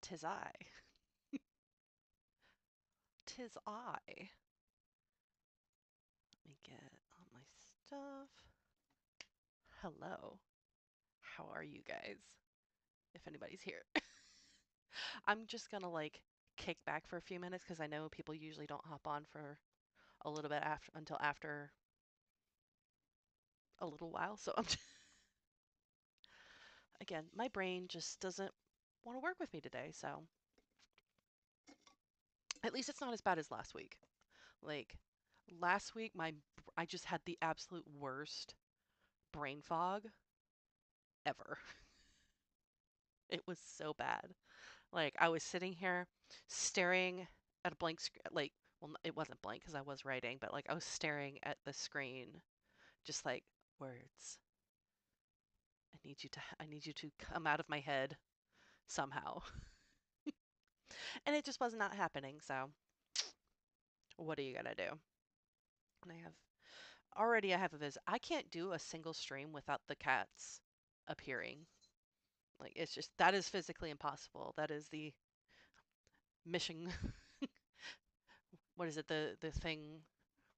'Tis I. 'Tis I. Let me get all my stuff. Hello. How are you guys? If anybody's here. I'm just gonna like kick back for a few minutes because I know people usually don't hop on for a little bit after until after a little while. So I'm just, again, my brain just doesn't want to work with me today. So at least it's not as bad as last week. Like last week, I just had the absolute worst brain fog ever. It was so bad. Like I was sitting here staring at a blank screen. Like, well, it wasn't blank because I was writing, but like I was staring at the screen, just like words. I need you to come out of my head somehow. And it just was not happening. So what are you gonna do? And I have a visit. I can't do a single stream without the cats appearing. Like it's just that is physically impossible. That is the mission. What is it? The thing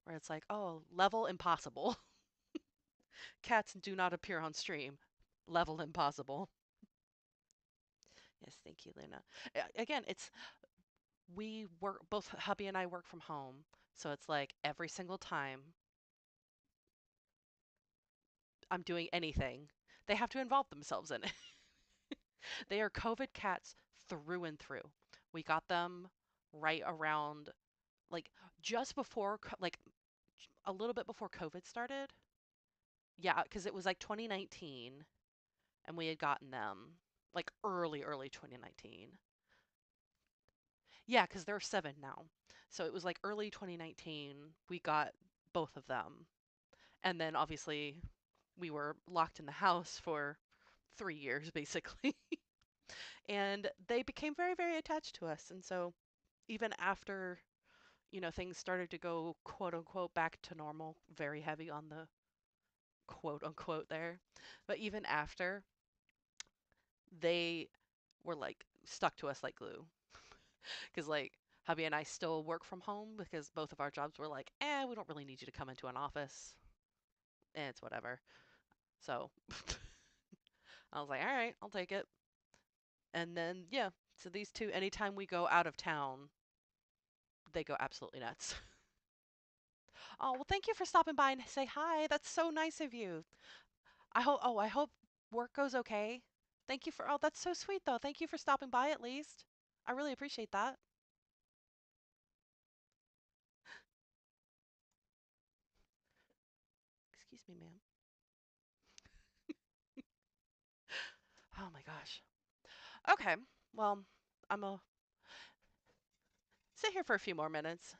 where it's like, oh, level impossible. Cats do not appear on stream. Level impossible. Yes, thank you, Luna. Again, it's we work both hubby and I work from home, so it's like every single time I'm doing anything, they have to involve themselves in it. They are COVID cats through and through. We got them right around like just before like a little bit before COVID started. Yeah, because it was like 2019 and we had gotten them like early 2019. Yeah, because they're 7 now. So it was like early 2019 we got both of them. And then obviously we were locked in the house for 3 years basically. And they became very, very attached to us. And so even after, things started to go quote unquote back to normal, very heavy on the quote unquote there. But even after, they were like stuck to us like glue. Because like hubby and I still work from home because both of our jobs were like, we don't really need you to come into an office. It's whatever. So I was like, all right, I'll take it. And then, yeah, so these two, anytime we go out of town, they go absolutely nuts. Oh, well, thank you for stopping by and say hi. That's so nice of you. I hope work goes okay. Thank you oh, that's so sweet though. Thank you for stopping by at least. I really appreciate that. Excuse me, ma'am. Oh my gosh. Okay. Well, I'm gonna sit here for a few more minutes.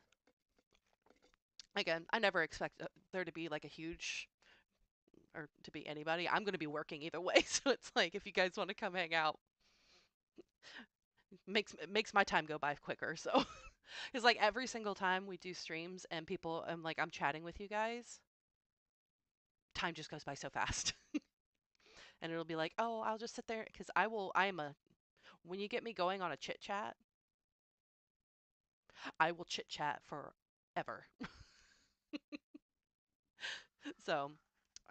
Again, I never expect there to be like a huge or to be anybody. I'm going to be working either way, so it's like if you guys want to come hang out, it makes my time go by quicker. So it's like every single time we do streams and people, I'm chatting with you guys, time just goes by so fast. And it'll be like, oh, I'll just sit there because when you get me going on a chit chat, I will chit chat forever. So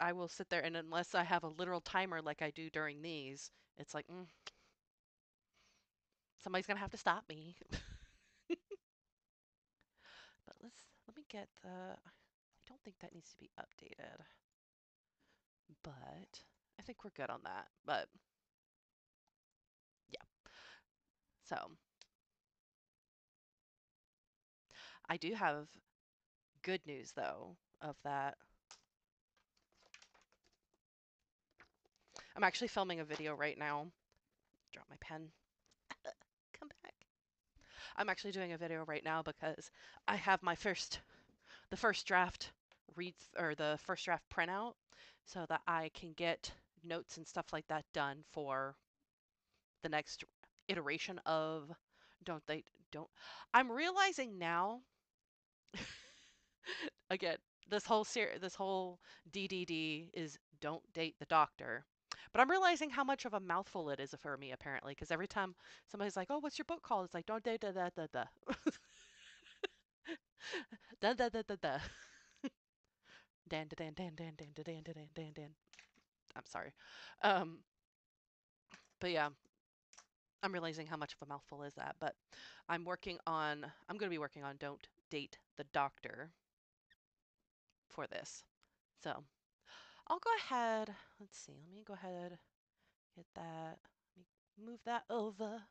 I will sit there, and unless I have a literal timer like I do during these, it's like, somebody's gonna have to stop me. But let me get I don't think that needs to be updated, but I think we're good on that. But yeah, so I do have good news though of that. I'm actually filming a video right now. Drop my pen. Come back. I'm actually doing a video right now because I have the first draft reads or the first draft printout so that I can get notes and stuff like that done for the next iteration of don't they don't I'm realizing now again this whole DDD is don't date the doctor, But I'm realizing how much of a mouthful it is for me apparently, because every time somebody's like, "Oh, what's your book called?" It's like, "Don't da da da da da da da da da da." Dan dan dan dan dan dan dan dan dan dan. I'm sorry. Um, but yeah, I'm realizing how much of a mouthful is that. But I'm going to be working on Don't Date the Doctor for this. So I'll go ahead. Let's see. Let me go ahead, get that. Let me move that over.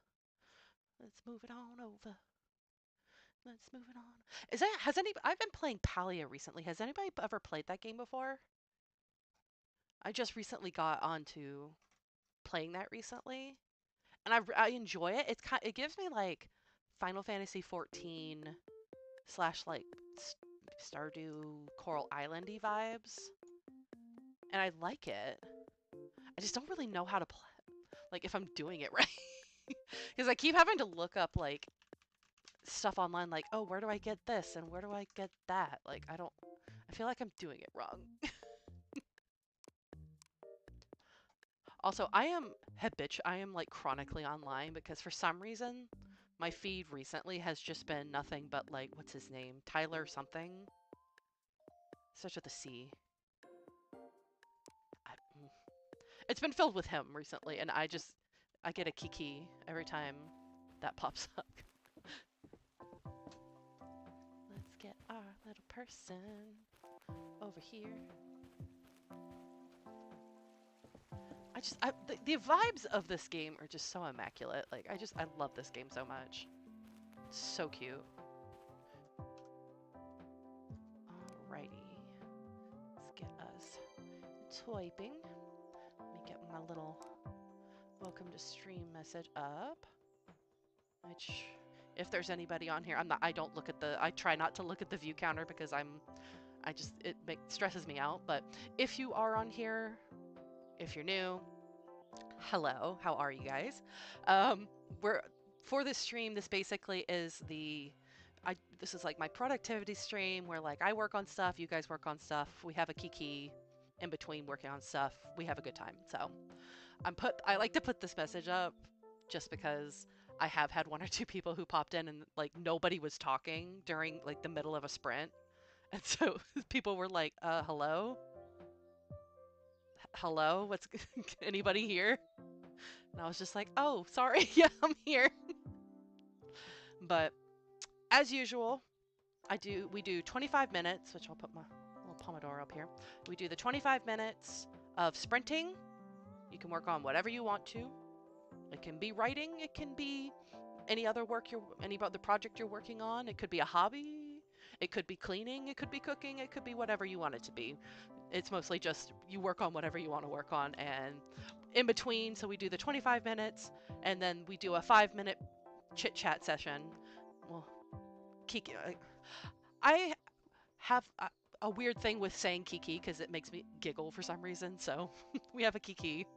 Let's move it on over. Let's move it on. I've been playing Palia recently. Has anybody ever played that game before? I just recently got onto playing that recently, and I enjoy it. It gives me like Final Fantasy 14 slash like Stardew Coral Islandy vibes, and I like it. I just don't really know how to play, like if I'm doing it right, because I keep having to look up like stuff online, like, oh, where do I get this and where do I get that? Like I feel like I'm doing it wrong. Also, I am like chronically online because for some reason my feed recently has just been nothing but like, what's his name? Tyler something. Starts with a C. Mm. It's been filled with him recently, and I get a kiki every time that pops up. Let's get our little person over here. The vibes of this game are just so immaculate. Like, I love this game so much. It's so cute. Alrighty. Let's get us typing. Let me get my little welcome to stream message up. Which, if there's anybody on here, I try not to look at the view counter because it stresses me out. But if you are on here, if you're new, hello, how are you guys? We're for this stream. This basically is this is like my productivity stream where like I work on stuff, you guys work on stuff. We have a kiki in between working on stuff. We have a good time. So I like to put this message up just because I have had one or two people who popped in and like nobody was talking during like the middle of a sprint. And so people were like, hello? Hello? What's anybody here? And I was just like, oh, sorry. Yeah, I'm here. But as usual, we do 25 minutes, which I'll put my little Pomodoro up here. We do the 25 minutes of sprinting. You can work on whatever you want to. It can be writing, it can be any other project you're working on. It could be a hobby, it could be cleaning, it could be cooking, it could be whatever you want it to be. It's mostly just you work on whatever you want to work on, and in between, so we do the 25 minutes, and then we do a 5-minute chit chat session. Well, Kiki, I have a weird thing with saying Kiki because it makes me giggle for some reason. So we have a Kiki,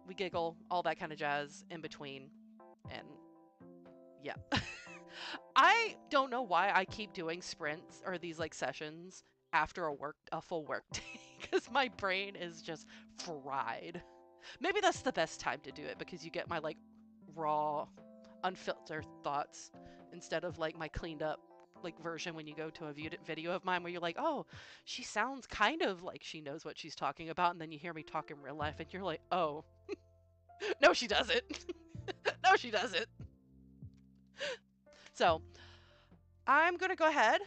we giggle, all that kind of jazz in between, and yeah. I don't know why I keep doing sprints or these like sessions after a full work day because my brain is just fried. Maybe that's the best time to do it because you get my like raw, unfiltered thoughts instead of like my cleaned up like version when you go to a video of mine where you're like, oh, she sounds kind of like she knows what she's talking about, and then you hear me talk in real life and you're like, oh, no, she doesn't. No, she doesn't. So I'm gonna go ahead.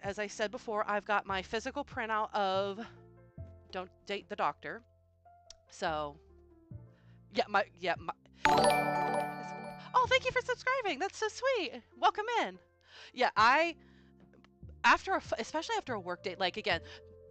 As I said before, I've got my physical printout of Don't Date the Doctor. So my. Oh, thank you for subscribing. That's so sweet. Welcome in. Yeah, especially after a work day, like again,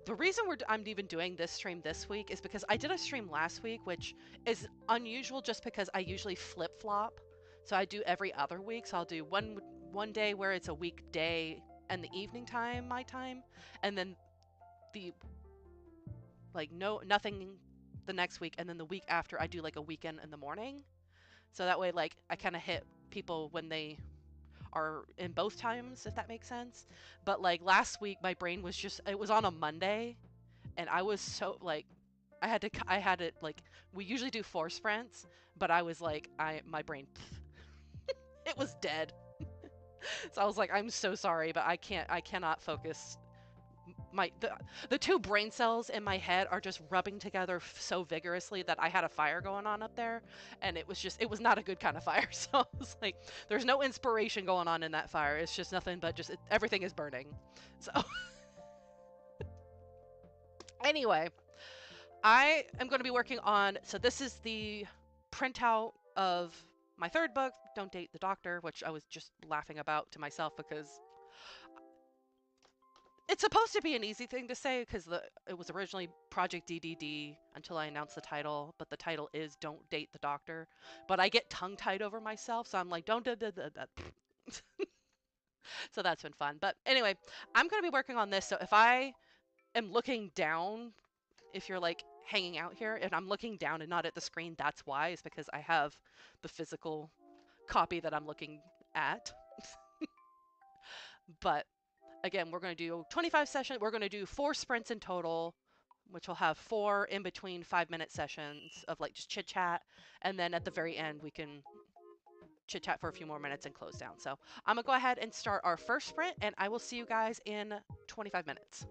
the reason I'm even doing this stream this week is because I did a stream last week, which is unusual just because I usually flip-flop. So I do every other week. So I'll do one day where it's a weekday and the evening time, my time, and then the nothing the next week, and then the week after I do like a weekend in the morning. So that way like I kind of hit people when they are in both times, if that makes sense. But like last week my brain was it was on a Monday and I was so like I had it like we usually do 4 sprints, but I was like my brain it was dead. So I was like, I'm so sorry, but I cannot focus. The two brain cells in my head are just rubbing together so vigorously that I had a fire going on up there, and it was not a good kind of fire. So I was like, there's no inspiration going on in that fire. It's just nothing but everything is burning. So anyway, I am going to be working on. So this is the printout of my third book, Don't Date the Doctor, which I was just laughing about to myself because it's supposed to be an easy thing to say because it was originally Project DDD until I announced the title, but the title is Don't Date the Doctor. But I get tongue tied over myself, so I'm like, don't da da da da. So that's been fun. But anyway, I'm going to be working on this. So if I am looking down, if you're like hanging out here and I'm looking down and not at the screen, that's why. It's because I have the physical copy that I'm looking at. But again, we're going to do 25 sessions. We're going to do 4 sprints in total, which will have 4 in between 5-minute sessions of like just chit chat. And then at the very end, we can chit chat for a few more minutes and close down. So I'm going to go ahead and start our first sprint, and I will see you guys in 25 minutes.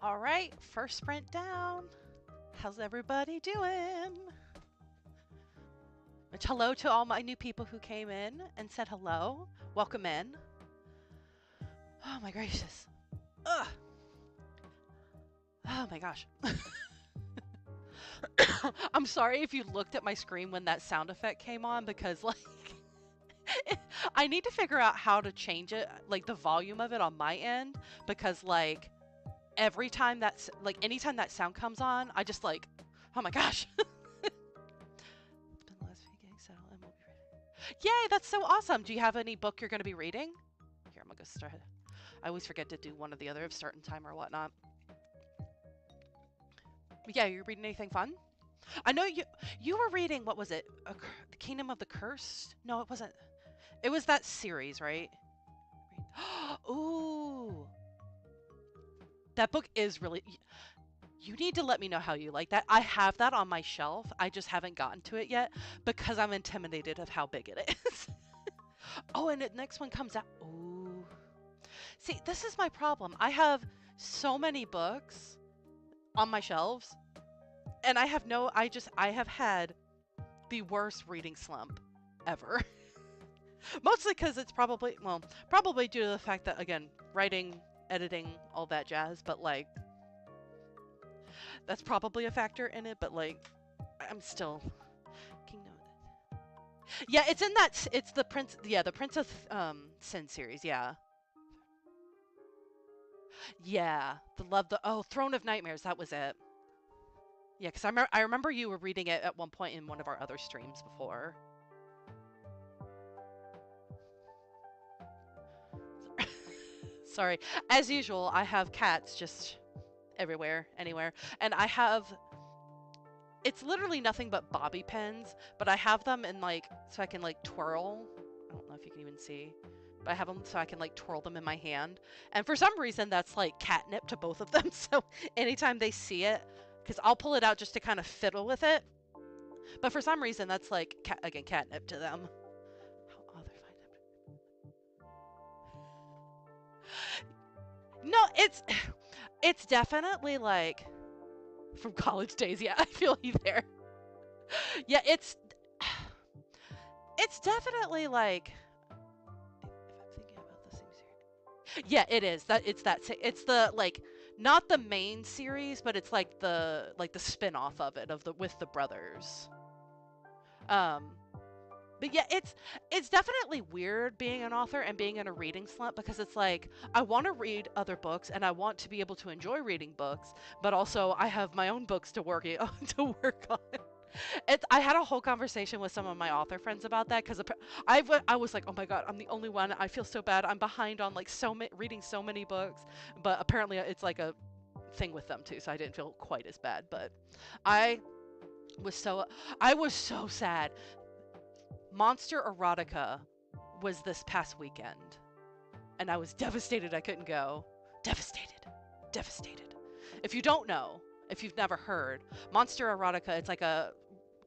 All right, first sprint down. How's everybody doing? Which hello to all my new people who came in and said hello. Welcome in. Oh my gracious. Ugh. Oh my gosh. I'm sorry if you looked at my screen when that sound effect came on because like I need to figure out how to change it, like the volume of it on my end, because like every time that's like anytime that sound comes on, I just like, oh my gosh. It's been the last few gigs, so and we'll be ready. Yay, that's so awesome. Do you have any book you're going to be reading? Here, I'm gonna go start. I always forget to do one or the other of start and time or whatnot. Yeah, you're reading anything fun? I know you were reading, what was it? The Kingdom of the Cursed? No, it wasn't. It was that series, right? Ooh. That book is really... You need to let me know how you like that. I have that on my shelf. I just haven't gotten to it yet because I'm intimidated of how big it is. Oh, and the next one comes out. Ooh. See, this is my problem. I have so many books on my shelves and I have had the worst reading slump ever. Mostly because it's probably due to the fact that, again, writing, editing, all that jazz, but like, that's probably a factor in it, but like, I'm still... Kingdom. Yeah, it's in that, it's the Prince of Sin series, yeah. Yeah, Throne of Nightmares, that was it. Yeah, because I remember you were reading it at one point in one of our other streams before. Sorry. As usual, I have cats just everywhere, anywhere. And I have... It's literally nothing but bobby pins, but I have them in like... So I can like twirl. I don't know if you can even see. But I have them so I can like twirl them in my hand. And for some reason, that's like catnip to both of them. So anytime they see it... Because I'll pull it out just to kind of fiddle with it. But for some reason, that's like, again, catnip to them. How other find it? No, it's definitely like from college days. Yeah, I feel you there. Yeah, it's definitely like, if I'm thinking about the same series. Yeah, it is. It's the like not the main series, but it's like the spin-off of it with the brothers. But yeah, it's definitely weird being an author and being in a reading slump because it's like I want to read other books and I want to be able to enjoy reading books, but also I have my own books to work on. I had a whole conversation with some of my author friends about that because I was like, oh my god, I'm the only one. I feel so bad. I'm behind on like reading so many books, but apparently it's like a thing with them too, so I didn't feel quite as bad. But I was so sad. Monster Erotica was this past weekend, and I was devastated I couldn't go. Devastated. If you don't know, if you've never heard, Monster Erotica, it's like a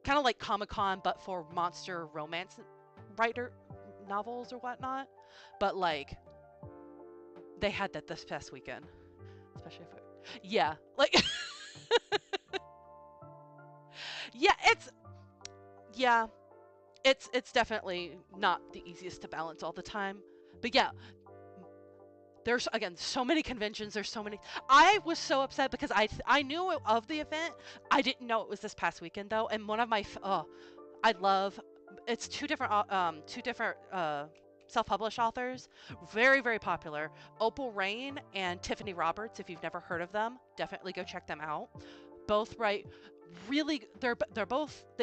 kind of like Comic-Con, but for monster romance writer novels or whatnot. But like, they had that this past weekend, especially for like it's definitely not the easiest to balance all the time. But yeah, there's again so many conventions, there's so many. I was so upset because I knew of the event. I didn't know it was this past weekend though, and one of my I love, it's two different self-published authors, very, very popular, Opal Rain and Tiffany Roberts. If you've never heard of them, definitely go check them out. Both write really, they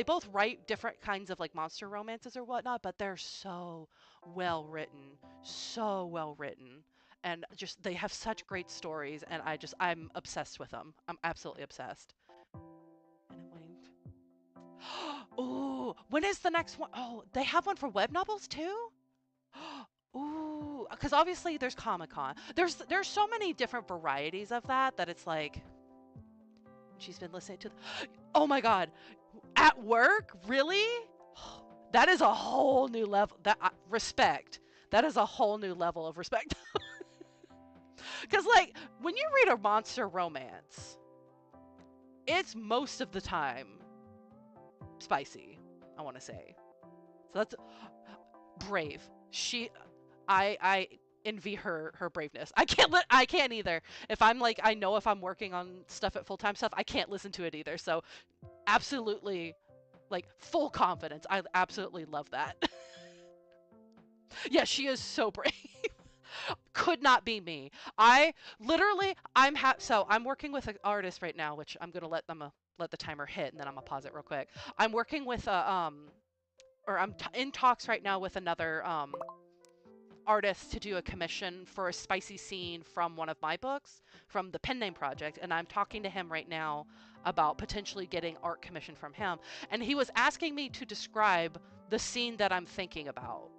both write different kinds of like monster romances or whatnot, but they're so well written, and just they have such great stories, and I'm obsessed with them. I'm absolutely obsessed. And I'm waiting. Ooh, when is the next one? Oh, they have one for web novels too? Ooh, because obviously there's Comic-Con. There's so many different varieties of that it's like she's been listening to. Oh my god, at work, really? That is a whole new level. Respect. That is a whole new level of respect. Because, like, when you read a monster romance, it's most of the time spicy, I want to say. So that's brave. I envy her braveness. I can't either. If I'm like, I know if I'm working on stuff at full-time stuff, I can't listen to it either. So absolutely, like, full confidence. I absolutely love that. Yeah, she is so brave. Could not be me. I literally, so I'm working with an artist right now, which I'm gonna let the timer hit, and then I'm gonna pause it real quick. I'm working with or I'm in talks right now with another artist to do a commission for a spicy scene from one of my books, from the pen name project, and I'm talking to him right now about potentially getting art commission from him. And he was asking me to describe the scene that I'm thinking about,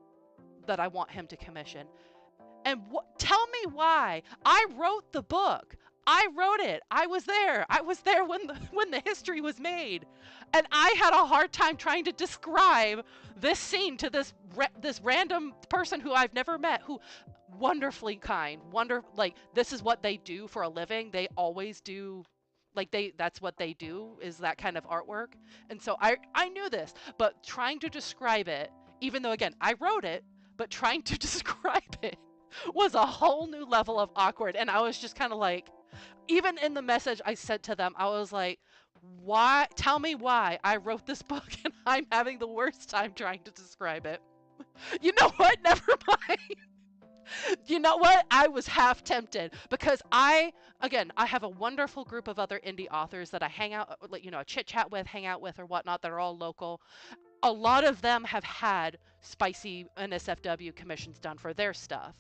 that I want him to commission. And tell me why. I wrote the book. I wrote it. I was there. I was there when the history was made. And I had a hard time trying to describe this scene to this random person who I've never met, who wonderfully kind. Like, this is what they do for a living. They always do, like, that's what they do, is that kind of artwork. And so I knew this, but trying to describe it, even though, again, I wrote it, but trying to describe it was a whole new level of awkward. And I was just kind of like, even in the message I sent to them, I was like, why? Tell me why I wrote this book and I'm having the worst time trying to describe it. You know what? Never mind. You know what? I was half tempted because again, I have a wonderful group of other indie authors that I hang out, like, chit chat with, hang out with, or whatnot, that are all local. A lot of them have had spicy NSFW commissions done for their stuff.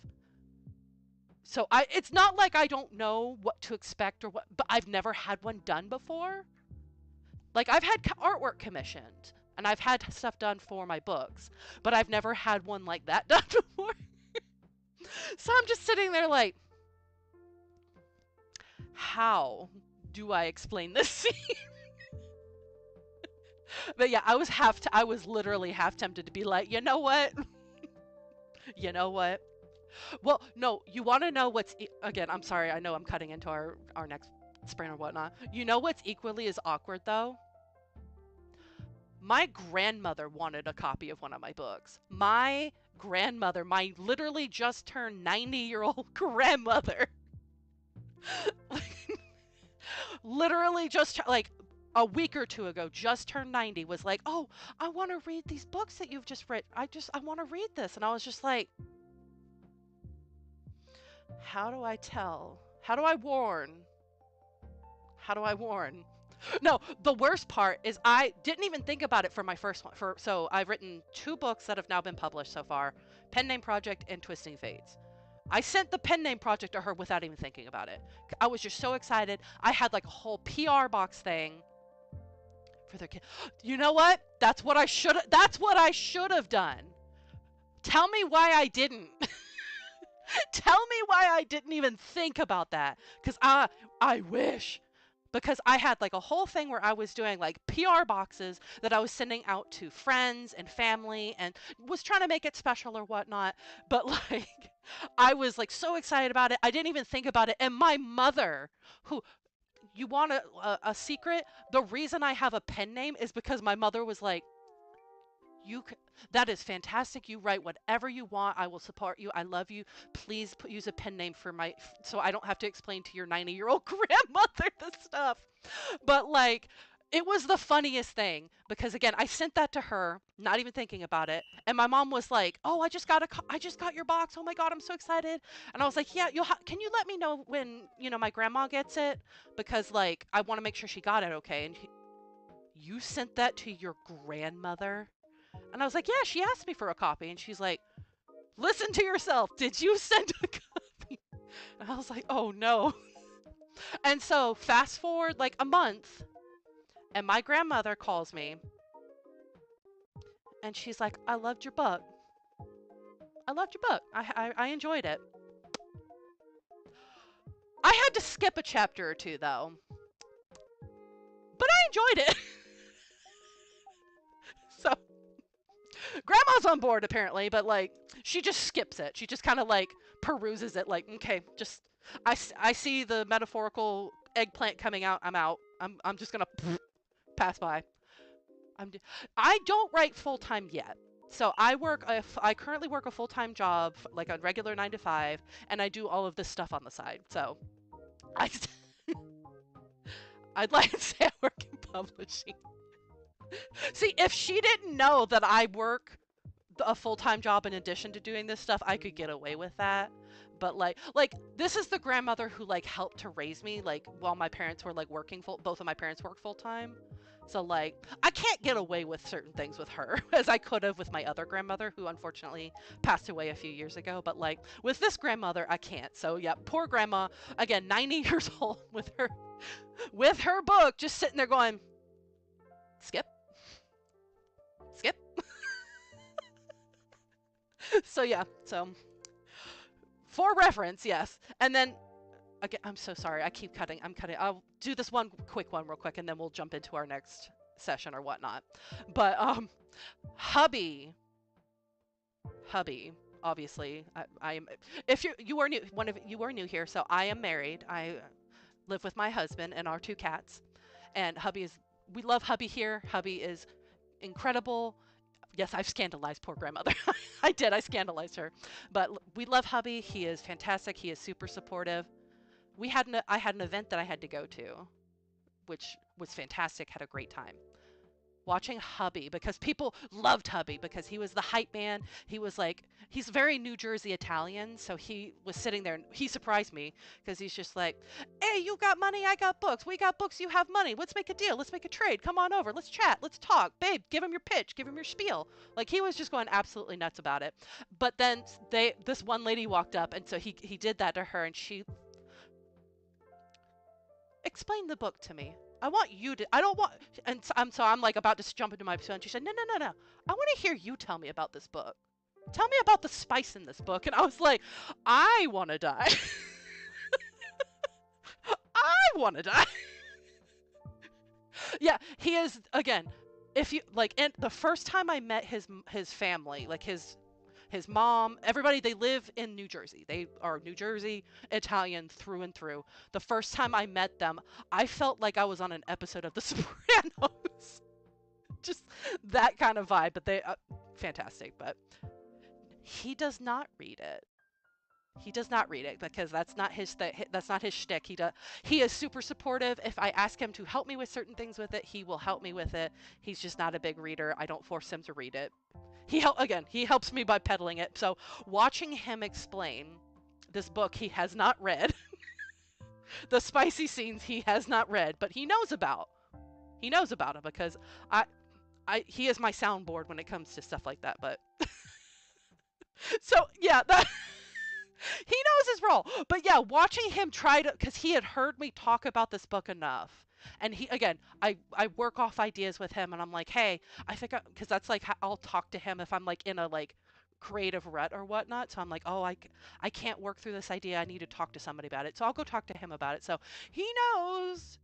So it's not like I don't know what to expect or what, but I've never had one done before. Like, I've had artwork commissioned and I've had stuff done for my books, but I've never had one like that done before. So I'm just sitting there like, how do I explain this scene? But yeah, I was literally half tempted to be like, you know what? You know what? Well, no, you want to know what's, again, I'm sorry, I know I'm cutting into our next sprint or whatnot. You know what's equally as awkward, though? My grandmother wanted a copy of one of my books. My grandmother, my literally just turned 90-year-old grandmother, literally just, like, a week or two ago, just turned 90, was like, oh, I want to read these books that you've just read. I want to read this. And I was just like, how do I tell? How do I warn? How do I warn? No, the worst part is I didn't even think about it for my first one. So I've written 2 books that have now been published so far, Pen Name Project and Twisting Fates. I sent the pen name project to her without even thinking about it. I was just so excited. I had like a whole PR box thing for their kid. You know what? That's what I should have done. Tell me why I didn't. Tell me why I didn't even think about that. Because I wish. Because I had like a whole thing where I was doing like PR boxes that I was sending out to friends and family and was trying to make it special or whatnot. But like, I was like so excited about it. I didn't even think about it. And my mother, who, you want a secret? The reason I have a pen name is because my mother was like, that is fantastic. You write whatever you want. I will support you. I love you. Please use a pen name for so I don't have to explain to your 90-year-old grandmother this stuff. But like, it was the funniest thing because again, I sent that to her, not even thinking about it. And my mom was like, oh, I just got your box. Oh my God, I'm so excited. And I was like, yeah, can you let me know when, my grandma gets it? Because like, I want to make sure she got it okay. And you sent that to your grandmother? And I was like, yeah, she asked me for a copy. And she's like, listen to yourself. Did you send a copy? And I was like, oh no. And so fast forward like a month, and my grandmother calls me. And she's like, I loved your book. I loved your book. I enjoyed it. I had to skip a chapter or two, though. But I enjoyed it. So Grandma's on board apparently, but like she just skips it. She just kind of like peruses it like, okay, just I see the metaphorical eggplant coming out. I'm out. I'm just going to pass by. I'm I don't write full-time yet. So I currently work a full-time job like a regular 9 to 5 and I do all of this stuff on the side. So I I'd like to say I work in publishing. See, if she didn't know that I work a full-time job in addition to doing this stuff, I could get away with that. But like this is the grandmother who like helped to raise me like while my parents were like working full both of my parents worked full-time. So like I can't get away with certain things with her as I could have with my other grandmother who unfortunately passed away a few years ago, but like with this grandmother I can't. So yeah, poor grandma, again 90 years old with her book just sitting there going skip skip. So yeah, so for reference, yes. And then again, I'm so sorry. I keep cutting. I'm cutting. I'll do this one quick one real quick, and then we'll jump into our next session or whatnot. But hubby, hubby. Obviously, I am. If you are new, one of you are new here, so I am married. I live with my husband and our 2 cats, and hubby is. We love hubby here. Hubby is incredible. Yes, I've scandalized poor grandmother. I did. I scandalized her. But we love hubby. He is fantastic. He is super supportive. I had an event that I had to go to, which was fantastic. Had a great time watching hubby because people loved hubby because he was the hype man. He was like he's very New Jersey Italian, so he was sitting there and he surprised me because he's just like, "Hey, you got money, I got books. We got books, you have money. Let's make a deal. Let's make a trade. Come on over. Let's chat. Let's talk. Babe, give him your pitch. Give him your spiel." Like he was just going absolutely nuts about it. But then this one lady walked up and so he did that to her and she explain the book to me. I want you to. I don't want. And so I'm like about to jump into my phone. She said, no. I want to hear you tell me about this book. Tell me about the spice in this book. And I was like, I want to die. I want to die. Yeah, he is again. If you like, and the first time I met his family, like his mom, everybody, they live in New Jersey. They are New Jersey Italian through and through. The first time I met them, I felt like I was on an episode of The Sopranos. Just that kind of vibe, but they fantastic, but he does not read it. He does not read it because that's not his shtick. He is super supportive. If I ask him to help me with certain things with it, he will help me with it. He's just not a big reader. I don't force him to read it. He helps me by peddling it. So watching him explain this book he has not read, the spicy scenes he has not read, but he knows about. He knows about it because he is my soundboard when it comes to stuff like that. But so yeah, that he knows his role. But yeah, watching him try to, because he had heard me talk about this book enough. And he, again, I work off ideas with him and I'm like, hey, I think, because that's like, how I'll talk to him if I'm like in a like creative rut or whatnot. So I'm like, oh, I can't work through this idea. I need to talk to somebody about it. So I'll go talk to him about it. So he knows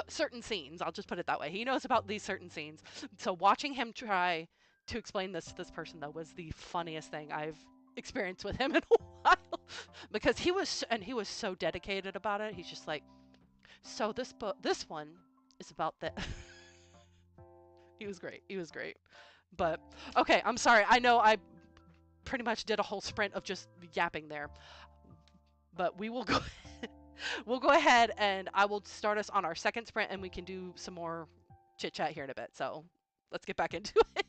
certain scenes. I'll just put it that way. He knows about these certain scenes. So watching him try to explain this to this person though was the funniest thing I've experienced with him in a while because he was so dedicated about it. He's just like, so this one is about that. He was great. He was great. But okay, I'm sorry. I know I pretty much did a whole sprint of just yapping there. But we will go we'll go ahead and I will start us on our second sprint and we can do some more chit chat here in a bit. So let's get back into it.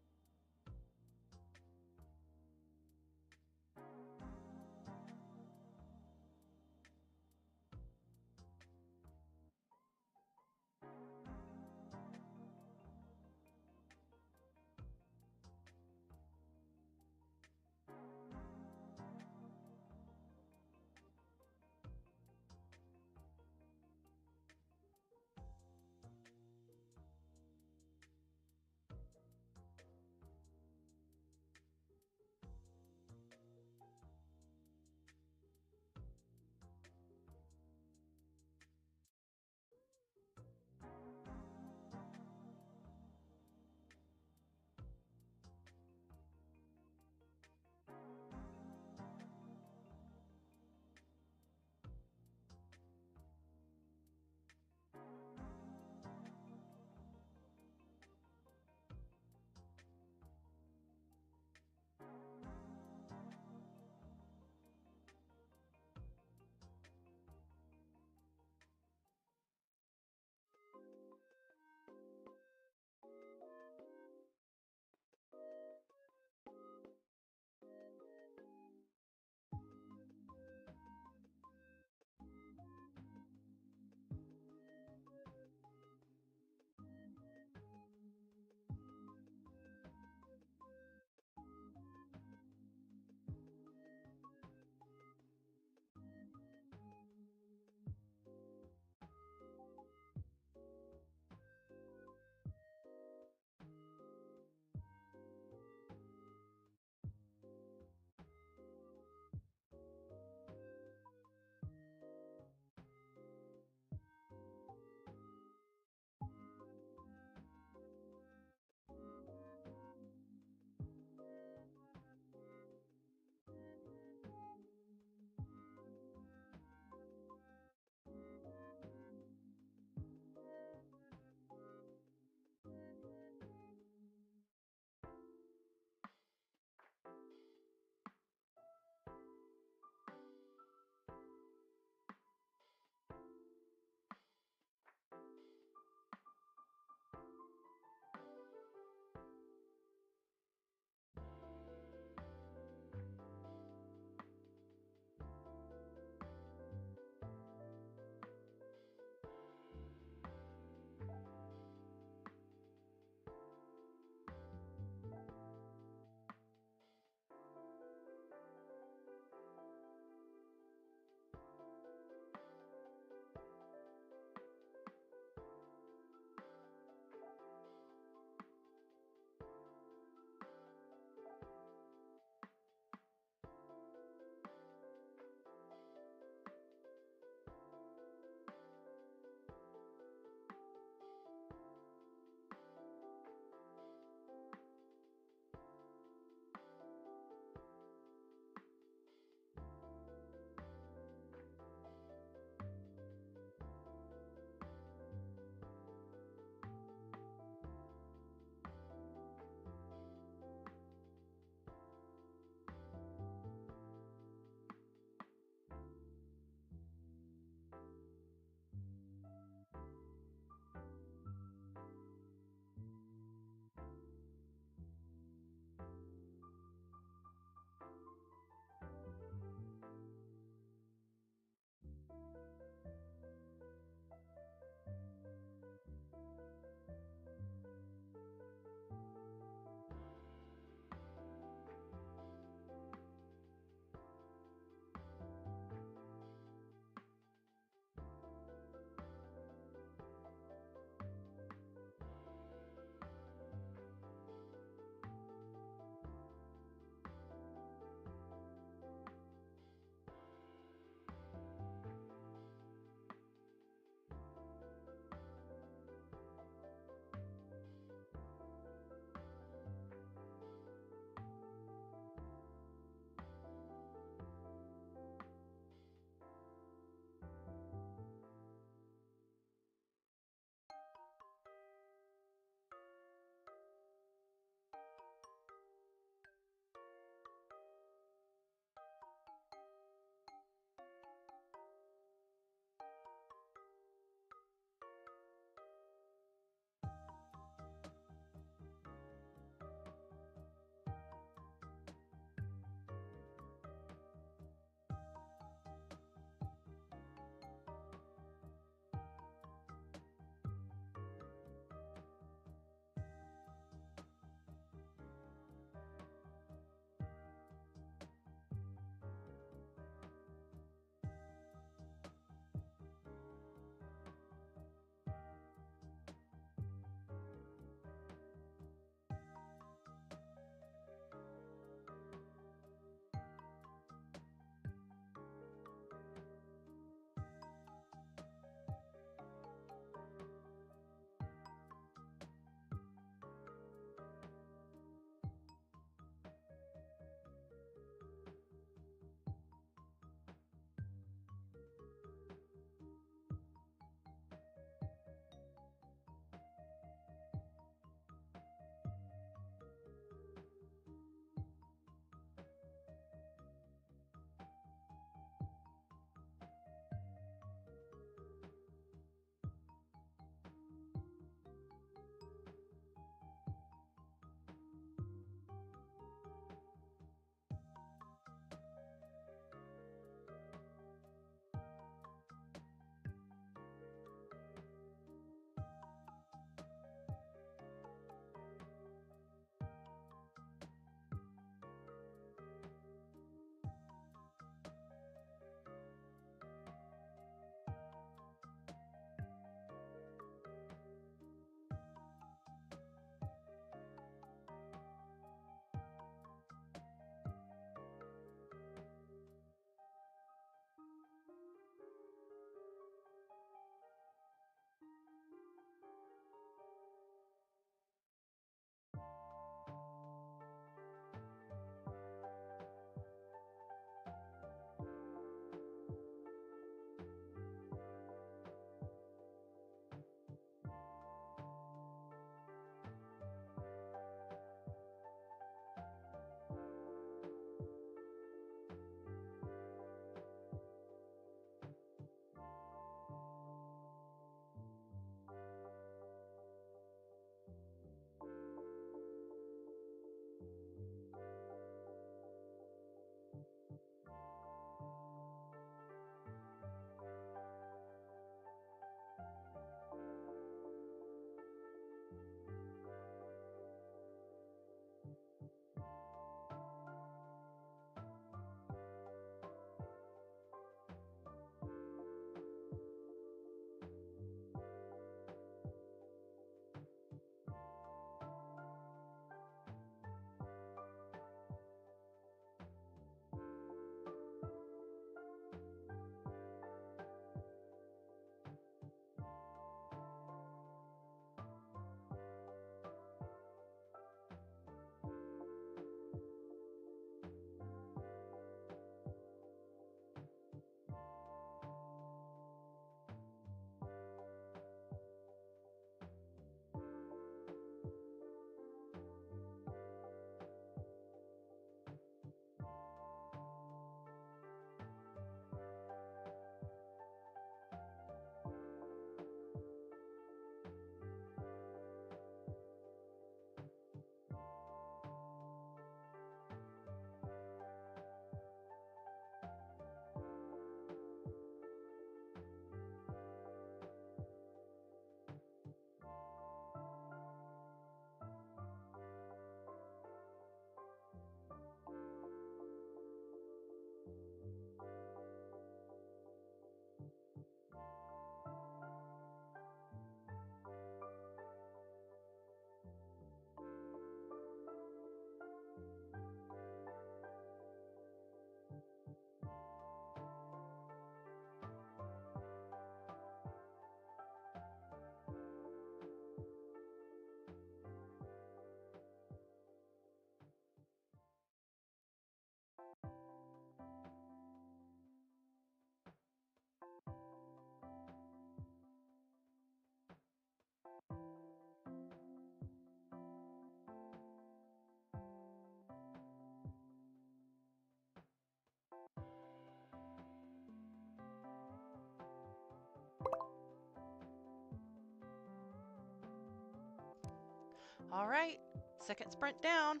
All right, second sprint down.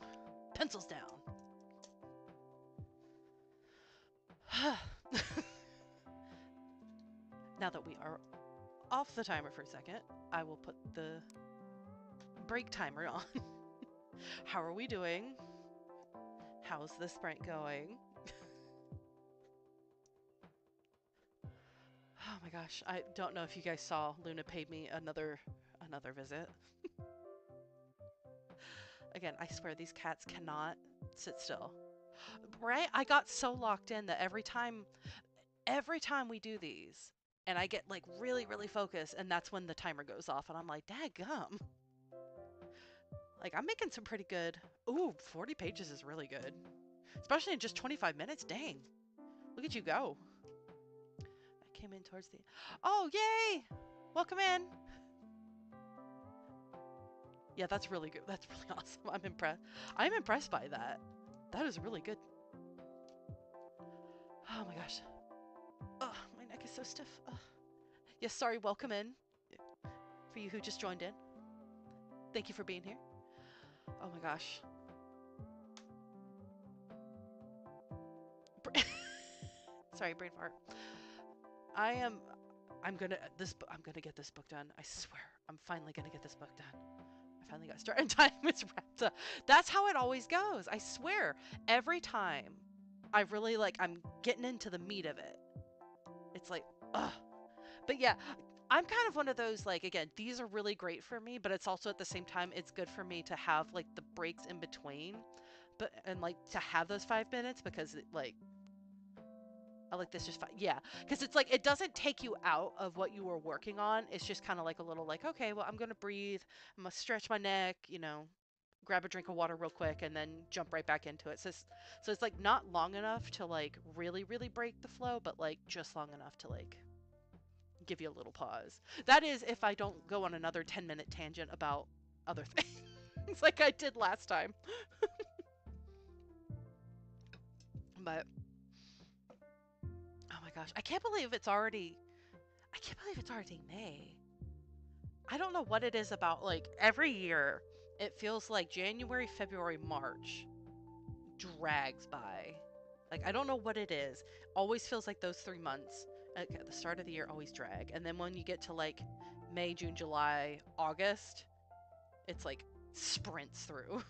Pencils down. Now that we are off the timer for a second, I will put the break timer on. How are we doing? How's the sprint going? Oh my gosh, I don't know if you guys saw, Luna paid me another visit. Again, I swear these cats cannot sit still. Right? I got so locked in that every time we do these, and I get like really, really focused, and that's when the timer goes off, and I'm like, dadgum. Like, I'm making some pretty good. Ooh, 40 pages is really good. Especially in just 25 minutes. Dang. Look at you go. I came in towards the... Oh, yay! Welcome in. Yeah, that's really good. That's really awesome. I'm impressed. I'm impressed by that. That is really good. Oh my gosh. Oh, my neck is so stiff. Oh. Yes, sorry, welcome in. For you who just joined in. Thank you for being here. Oh my gosh. Sorry, brain fart. I'm gonna get this book done. I swear, I'm finally gonna get this book done. I finally got started in time. It's wrapped up. That's how it always goes. I swear, every time I really I'm getting into the meat of it. It's like, ugh. But yeah, I'm kind of one of those, again, these are really great for me, but it's also at the same time, it's good for me to have the breaks in between, and to have those 5 minutes because I like this just fine. Yeah, because it's it doesn't take you out of what you were working on. It's just kind of a little okay, well, I'm going to breathe. I'm going to stretch my neck, grab a drink of water real quick and then jump right back into it. So it's not long enough to really, really break the flow, but just long enough to give you a little pause. That is if I don't go on another 10-minute tangent about other things like I did last time. But oh my gosh, I can't believe it's already May. I don't know what it is about every year it feels like January, February, March drags by. I don't know what it is. Always feels like those 3 months at the start of the year always drag. And then when you get to May, June, July, August, it's sprints through.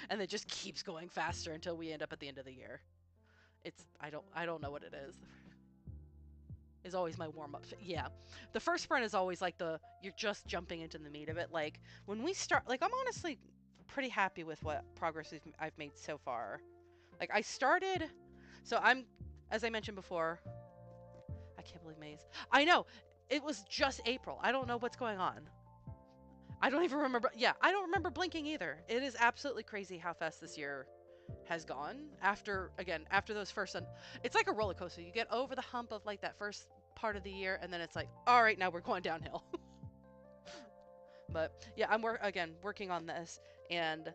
And it just keeps going faster until we end up at the end of the year. I don't know what it is always my warm-up. Yeah, the first sprint is always you're just jumping into the meat of it. When we start, I'm honestly pretty happy with what progress I've made so far. I started, so as I mentioned before, I can't believe May's. I know, it was just April. I don't know what's going on. I don't even remember. Yeah, I don't remember blinking either. It is absolutely crazy how fast this year has gone after those first it's like a roller coaster. You get over the hump of that first part of the year and then it's all right, now we're going downhill. But yeah, I'm working on this, and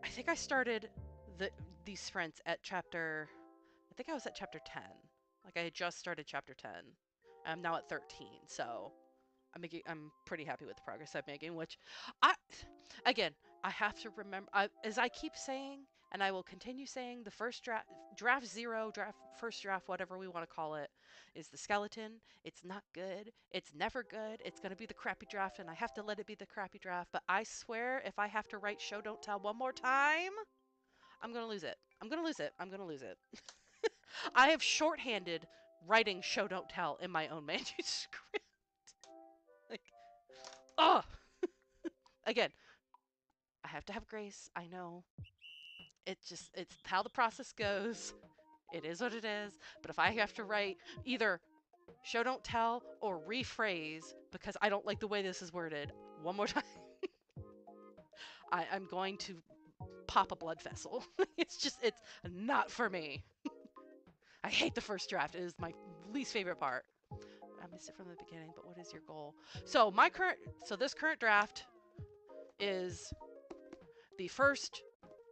I think I started these sprints at chapter, I think I was at chapter 10. I had just started chapter 10. I'm now at 13, so I'm pretty happy with the progress I'm making, which I have to remember, as I keep saying, and I will continue saying, the first draft zero, first draft, whatever we want to call it, is the skeleton. It's not good. It's never good. It's going to be the crappy draft, and I have to let it be the crappy draft. But I swear, if I have to write show don't tell one more time, I'm going to lose it. I'm going to lose it. I'm going to lose it. I have shorthanded writing show don't tell in my own manuscript. Oh! Again, I have to have grace. I know. It's how the process goes. It is what it is. But if I have to write either show don't tell or rephrase because I don't like the way this is worded one more time, I'm going to pop a blood vessel. It's not for me. I hate the first draft. It is my least favorite part. I missed it from the beginning, but what is your goal? So this current draft is the first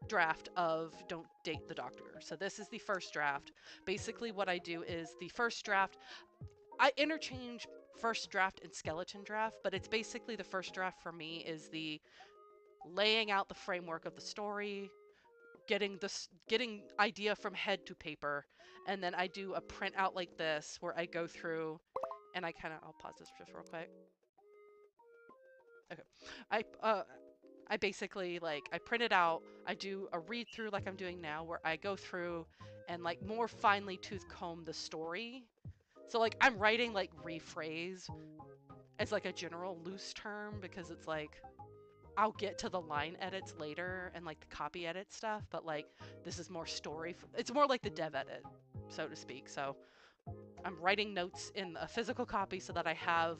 draft of Don't Date the Doctor. So this is the first draft. Basically what I do is the first draft, I interchange first draft and skeleton draft, but it's basically the first draft for me is the laying out the framework of the story, getting idea from head to paper, and then I do a printout like this where I go through and I'll pause this just real quick. Okay. I basically like I print it out, I do a read through like I'm doing now where I go through and like more finely tooth comb the story. So like I'm writing like rephrase as like a general loose term because it's like I'll get to the line edits later and like the copy edit stuff, but like this is more story. It's more like the dev edit, so to speak. So I'm writing notes in a physical copy so that I have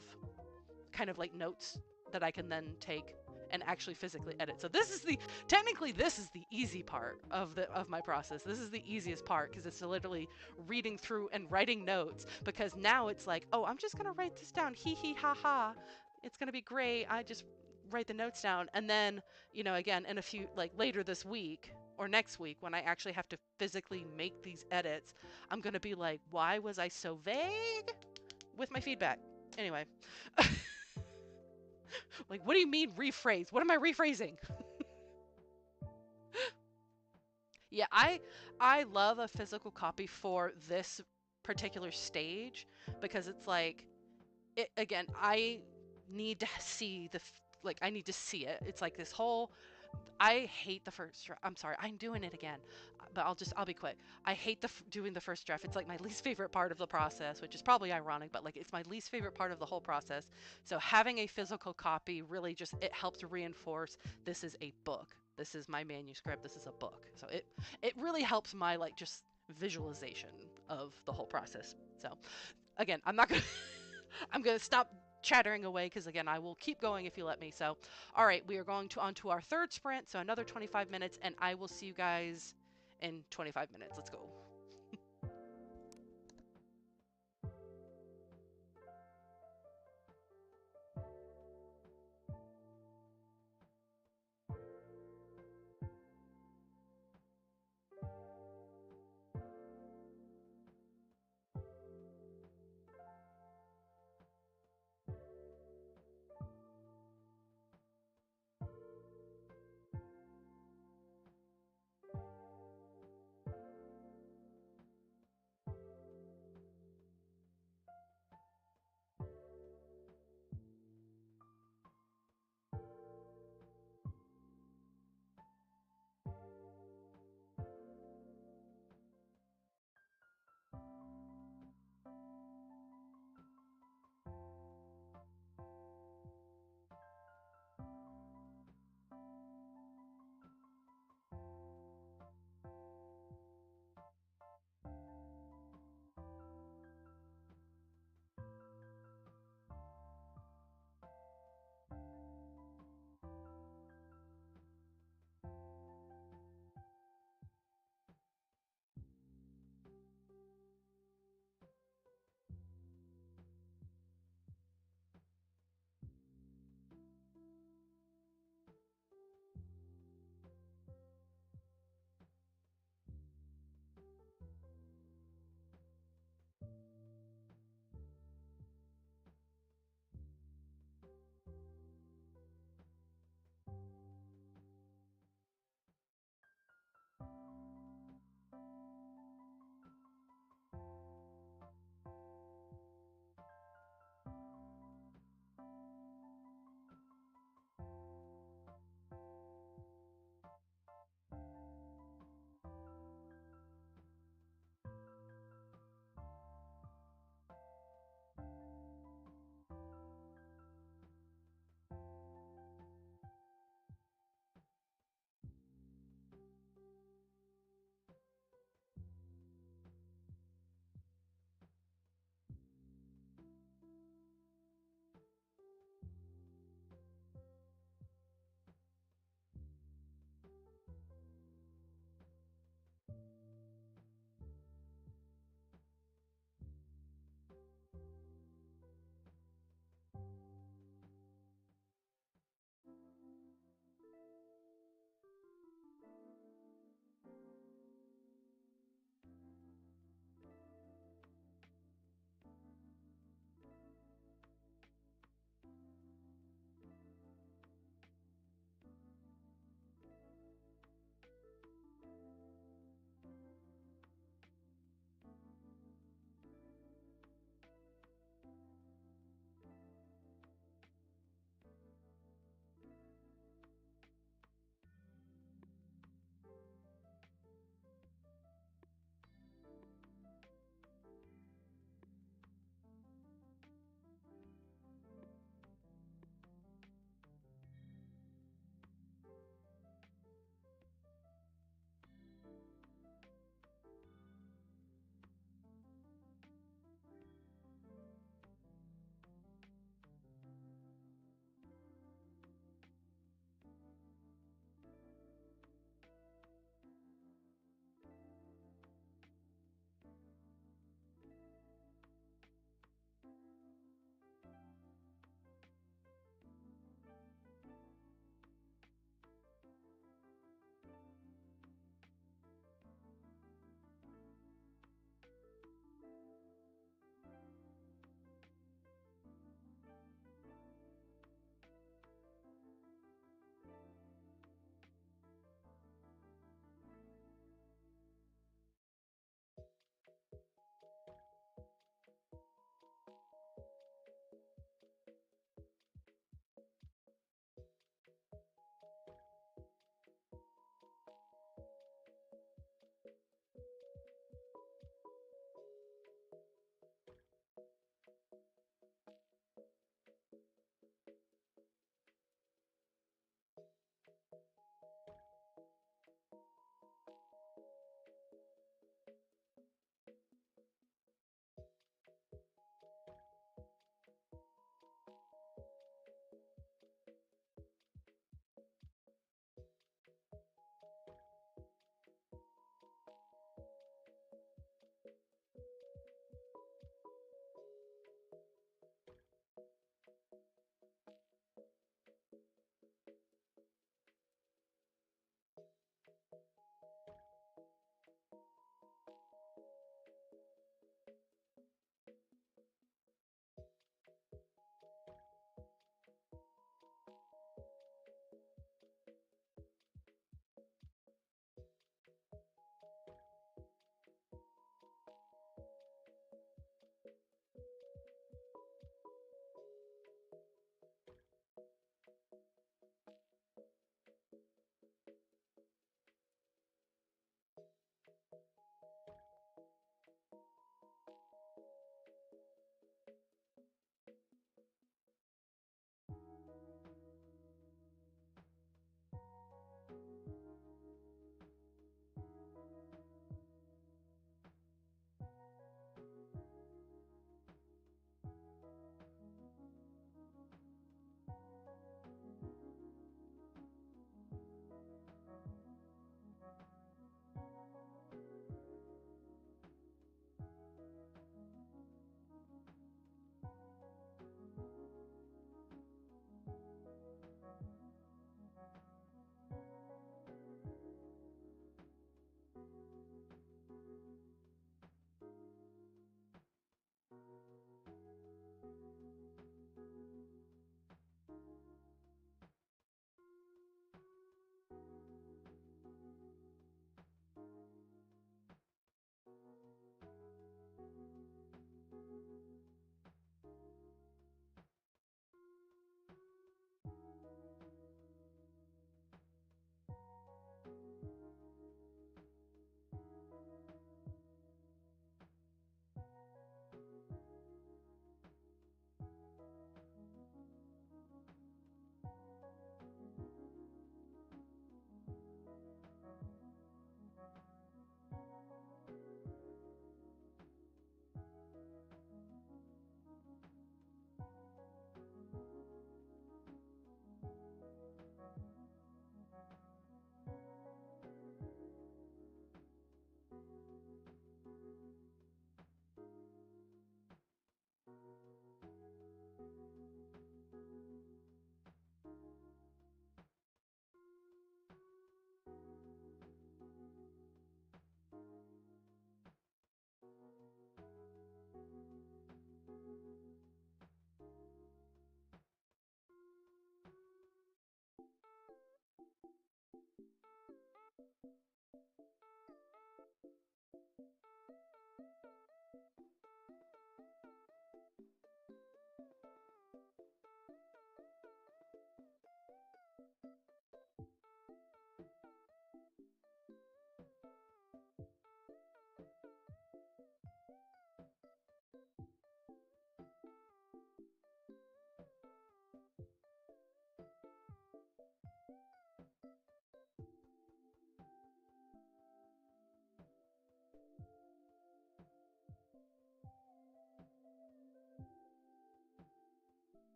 kind of like notes that I can then take and actually physically edit. So this is technically this is the easy part of my process. This is the easiest part because it's literally reading through and writing notes, because now it's like, oh, I'm just going to write this down. Hee hee ha ha. It's going to be great. I just write the notes down, and then, again, in a few like later this week or next week when I actually have to physically make these edits, I'm going to be like, why was I so vague with my feedback? Anyway. Like, what do you mean rephrase? What am I rephrasing? Yeah, I love a physical copy for this particular stage because it's like it again, I need to see I need to see it. It's like this whole I hate the first draft. I'm sorry, I'm doing it again, but I'll be quick. I hate doing the first draft. It's like my least favorite part of the process, which is probably ironic, but like it's my least favorite part of the whole process. So having a physical copy really just it helps reinforce this is a book. This is my manuscript. This is a book. So it really helps my like just visualization of the whole process. So again, I'm not gonna I'm gonna stop chattering away because again I will keep going if you let me. So all right, we are going to on to our third sprint, so another 25 minutes, and I will see you guys in 25 minutes. Let's go.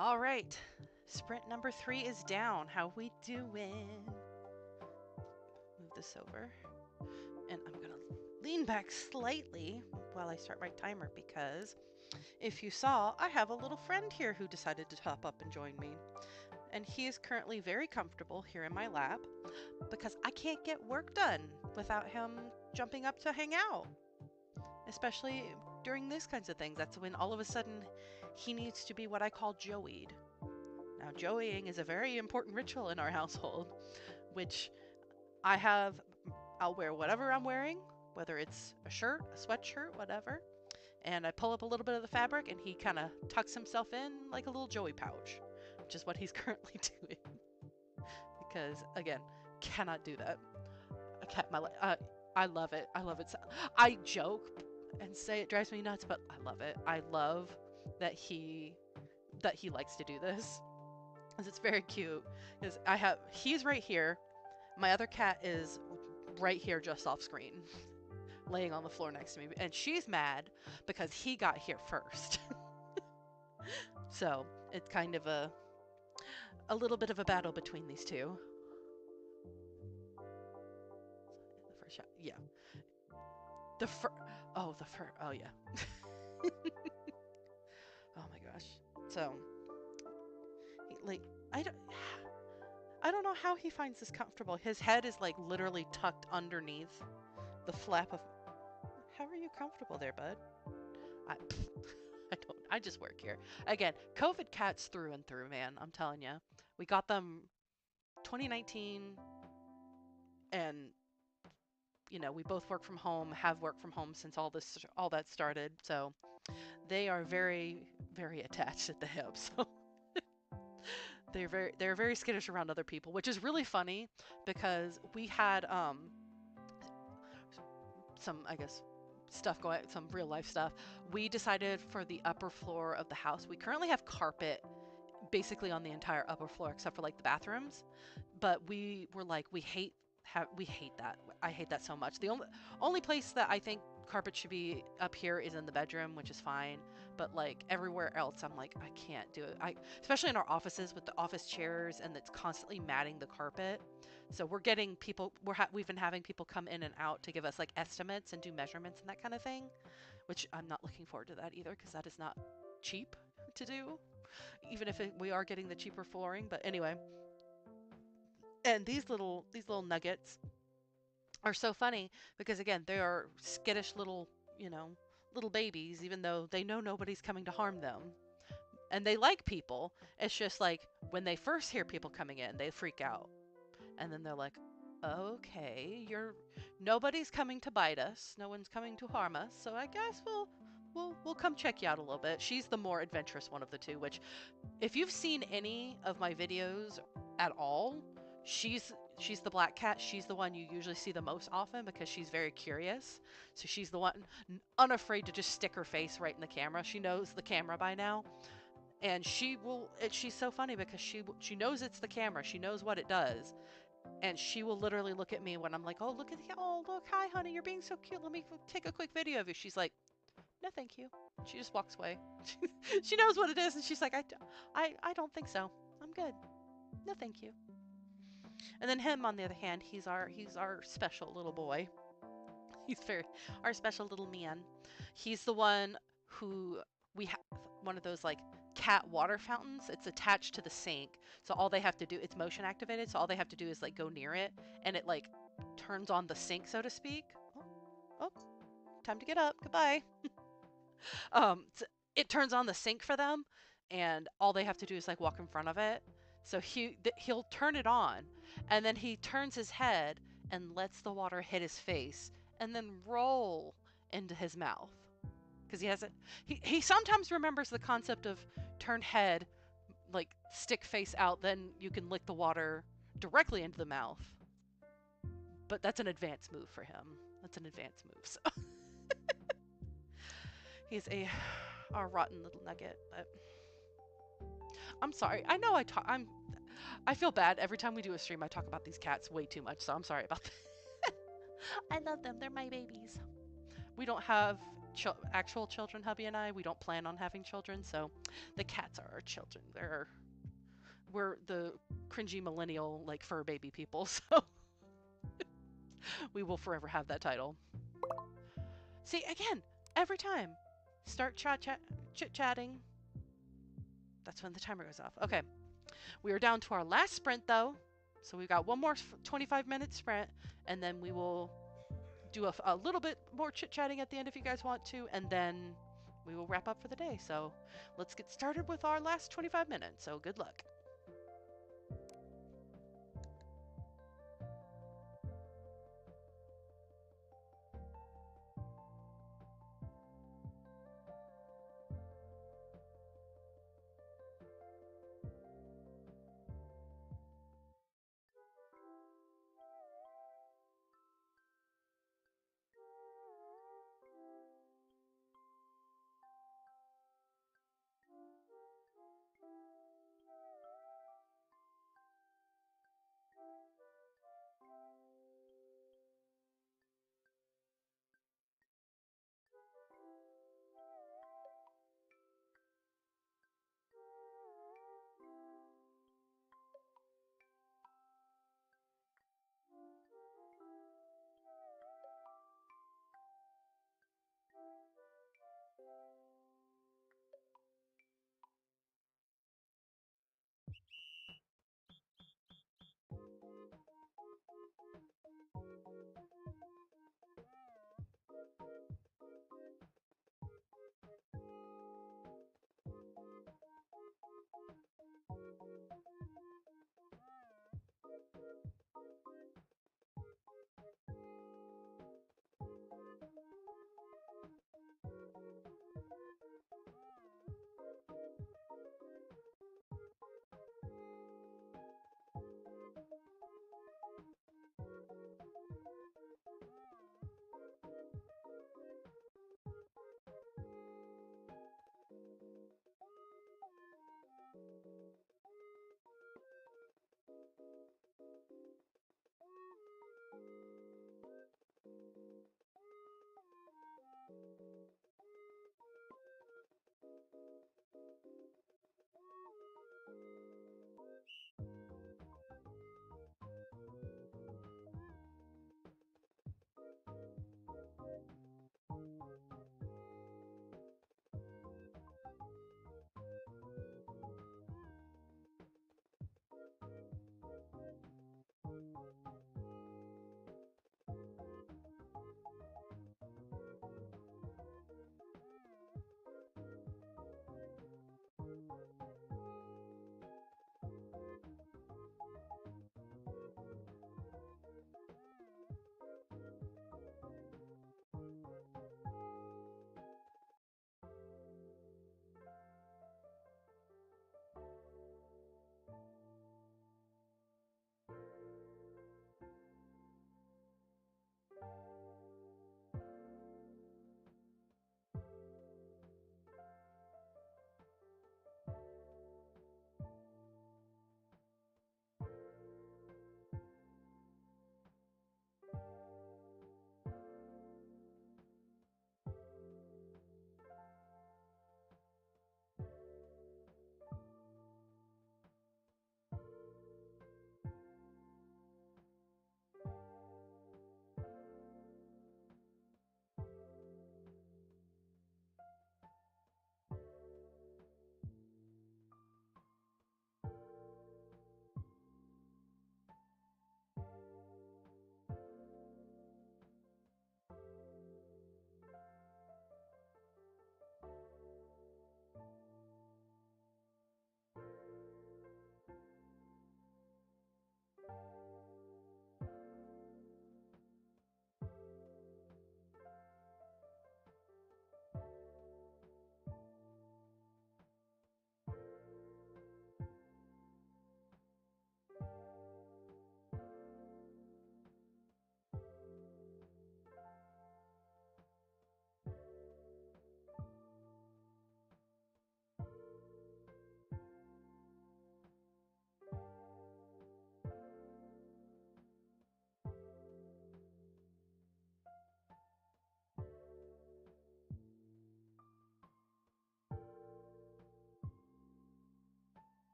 All right. Sprint number 3 is down. How we doing? Move this over. And I'm going to lean back slightly while I start my timer because if you saw, I have a little friend here who decided to hop up and join me. And he is currently very comfortable here in my lap because I can't get work done without him jumping up to hang out. Especially during these kinds of things. That's when all of a sudden he needs to be what I call joeyed. Now, joeying is a very important ritual in our household, which I'll wear whatever I'm wearing, whether it's a shirt, a sweatshirt, whatever, and I pull up a little bit of the fabric and he kind of tucks himself in like a little joey pouch, which is what he's currently doing. Because, again, cannot do that. I love it. I love it. I joke and say it drives me nuts, but I love it. I love that he likes to do this. Because it's very cute. Because he's right here. My other cat is right here just off screen, laying on the floor next to me. And she's mad because he got here first. So it's kind of a little bit of a battle between these two. The first shot. Yeah. Oh, yeah. Oh my gosh. So, like, I don't know how he finds this comfortable. His head is like literally tucked underneath the flap of. How are you comfortable there, bud? I just work here. Again, COVID cats through and through, man. I'm telling you. We got them 2019 and we both work from home, have worked from home since all that started. So they are very, very attached at the hip. So they're very skittish around other people, which is really funny because we had some, I guess, some real life stuff. We decided for the upper floor of the house, we currently have carpet basically on the entire upper floor except for like the bathrooms, but we were like, we hate that. I hate that so much. The only place that I think carpet should be up here is in the bedroom, which is fine, but like everywhere else I'm like, I can't do it. Especially in our offices with the office chairs and it's constantly matting the carpet. So we're getting people, we've been having people come in and out to give us like estimates and do measurements and that kind of thing, which I'm not looking forward to that either because that is not cheap to do, even if we are getting the cheaper flooring. But anyway, and these little nuggets are so funny because again, they are skittish little, little babies, even though they know nobody's coming to harm them. And they like people. It's just like when they first hear people coming in, they freak out. And then they're like, okay, nobody's coming to bite us. No one's coming to harm us. So I guess we'll come check you out a little bit. She's the more adventurous one of the two, which if you've seen any of my videos at all, she's the black cat. She's the one you usually see the most often because she's very curious. So she's the one unafraid to just stick her face right in the camera. She knows the camera by now. And she's so funny because she knows it's the camera. She knows what it does. And she will literally look at me when I'm like, oh, look, hi, honey, you're being so cute. Let me take a quick video of you. She's like, no, thank you. She just walks away. She knows what it is. And she's like, I don't think so. I'm good. No, thank you. And then him, on the other hand, he's our special little boy. He's our special little man. He's the one who we have one of those like cat water fountains. It's attached to the sink. So all they have to do, it's motion activated. So all they have to do is like go near it and it like turns on the sink, so to speak. Oh, time to get up. Goodbye. So it turns on the sink for them and all they have to do is like walk in front of it. So he'll turn it on and then he turns his head and lets the water hit his face and then roll into his mouth. Because he sometimes remembers the concept of turn head, like stick face out, then you can lick the water directly into the mouth. But that's an advanced move for him. That's an advanced move. So he's a rotten little nugget. But I'm sorry. I know I feel bad every time we do a stream. I talk about these cats way too much, so I'm sorry about that. I love them. They're my babies. We don't have actual children, hubby and I. We don't plan on having children, so the cats are our children. We're the cringy millennial like fur baby people, so we will forever have that title. See, again, every time. Start chit-chatting. That's when the timer goes off. Okay. We are down to our last sprint, though. So we've got one more 25-minute sprint, and then we will do a little bit more chit-chatting at the end if you guys want to, and then we will wrap up for the day. So let's get started with our last 25 minutes. So good luck.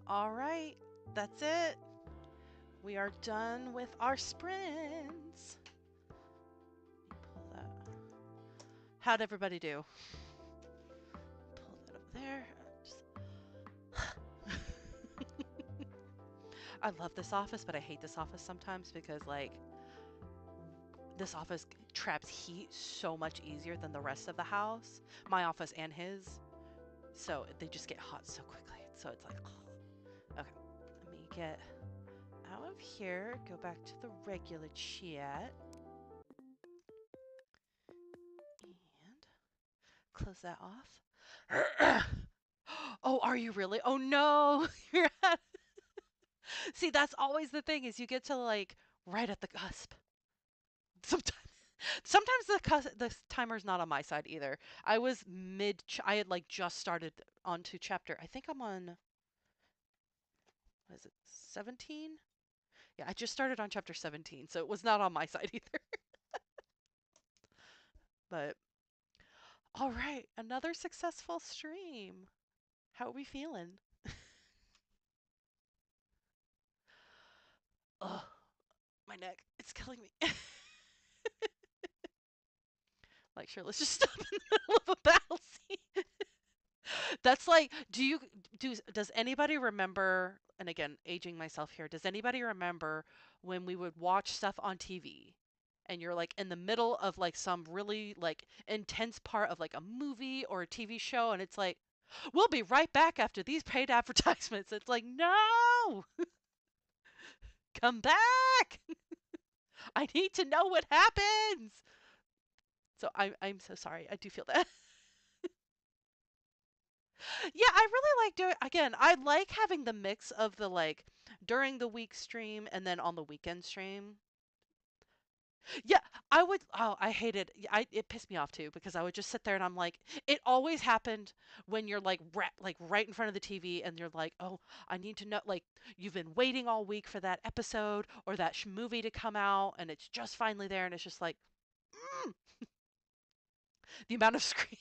All right, that's it. We are done with our sprints. Pull that. How'd everybody do? Pull that up there. I love this office, but I hate this office sometimes because, like, this office traps heat so much easier than the rest of the house. My office and his. So they just get hot so quickly. So it's like, ugh. Okay, let me get out of here, go back to the regular chat, and close that off. Oh, are you really? Oh no! See, that's always the thing is you get to like right at the cusp. Sometimes, sometimes the timer's not on my side either. I was mid. I had like just started onto chapter. I think I'm on. What is it? 17? Yeah, I just started on chapter 17, so it was not on my side either. But all right, another successful stream. How are we feeling? Ugh, my neck. It's killing me. Like, sure, let's just stop in the middle of a battle scene. That's like, does anybody remember, and again, aging myself here, does anybody remember when we would watch stuff on TV and you're like in the middle of like some really like intense part of like a movie or a TV show and it's like, we'll be right back after these paid advertisements. It's like, no, come back. I need to know what happens. So I'm so sorry. I do feel that. Yeah, I really like doing again, I like having the mix of the like during the week stream and then on the weekend stream. Yeah, I would I hated it pissed me off too because I would just sit there and I'm like it always happened when you're like right in front of the TV and you're like, "Oh, I need to know like you've been waiting all week for that episode or that movie to come out and it's just finally there and it's just like mm, the amount of screams.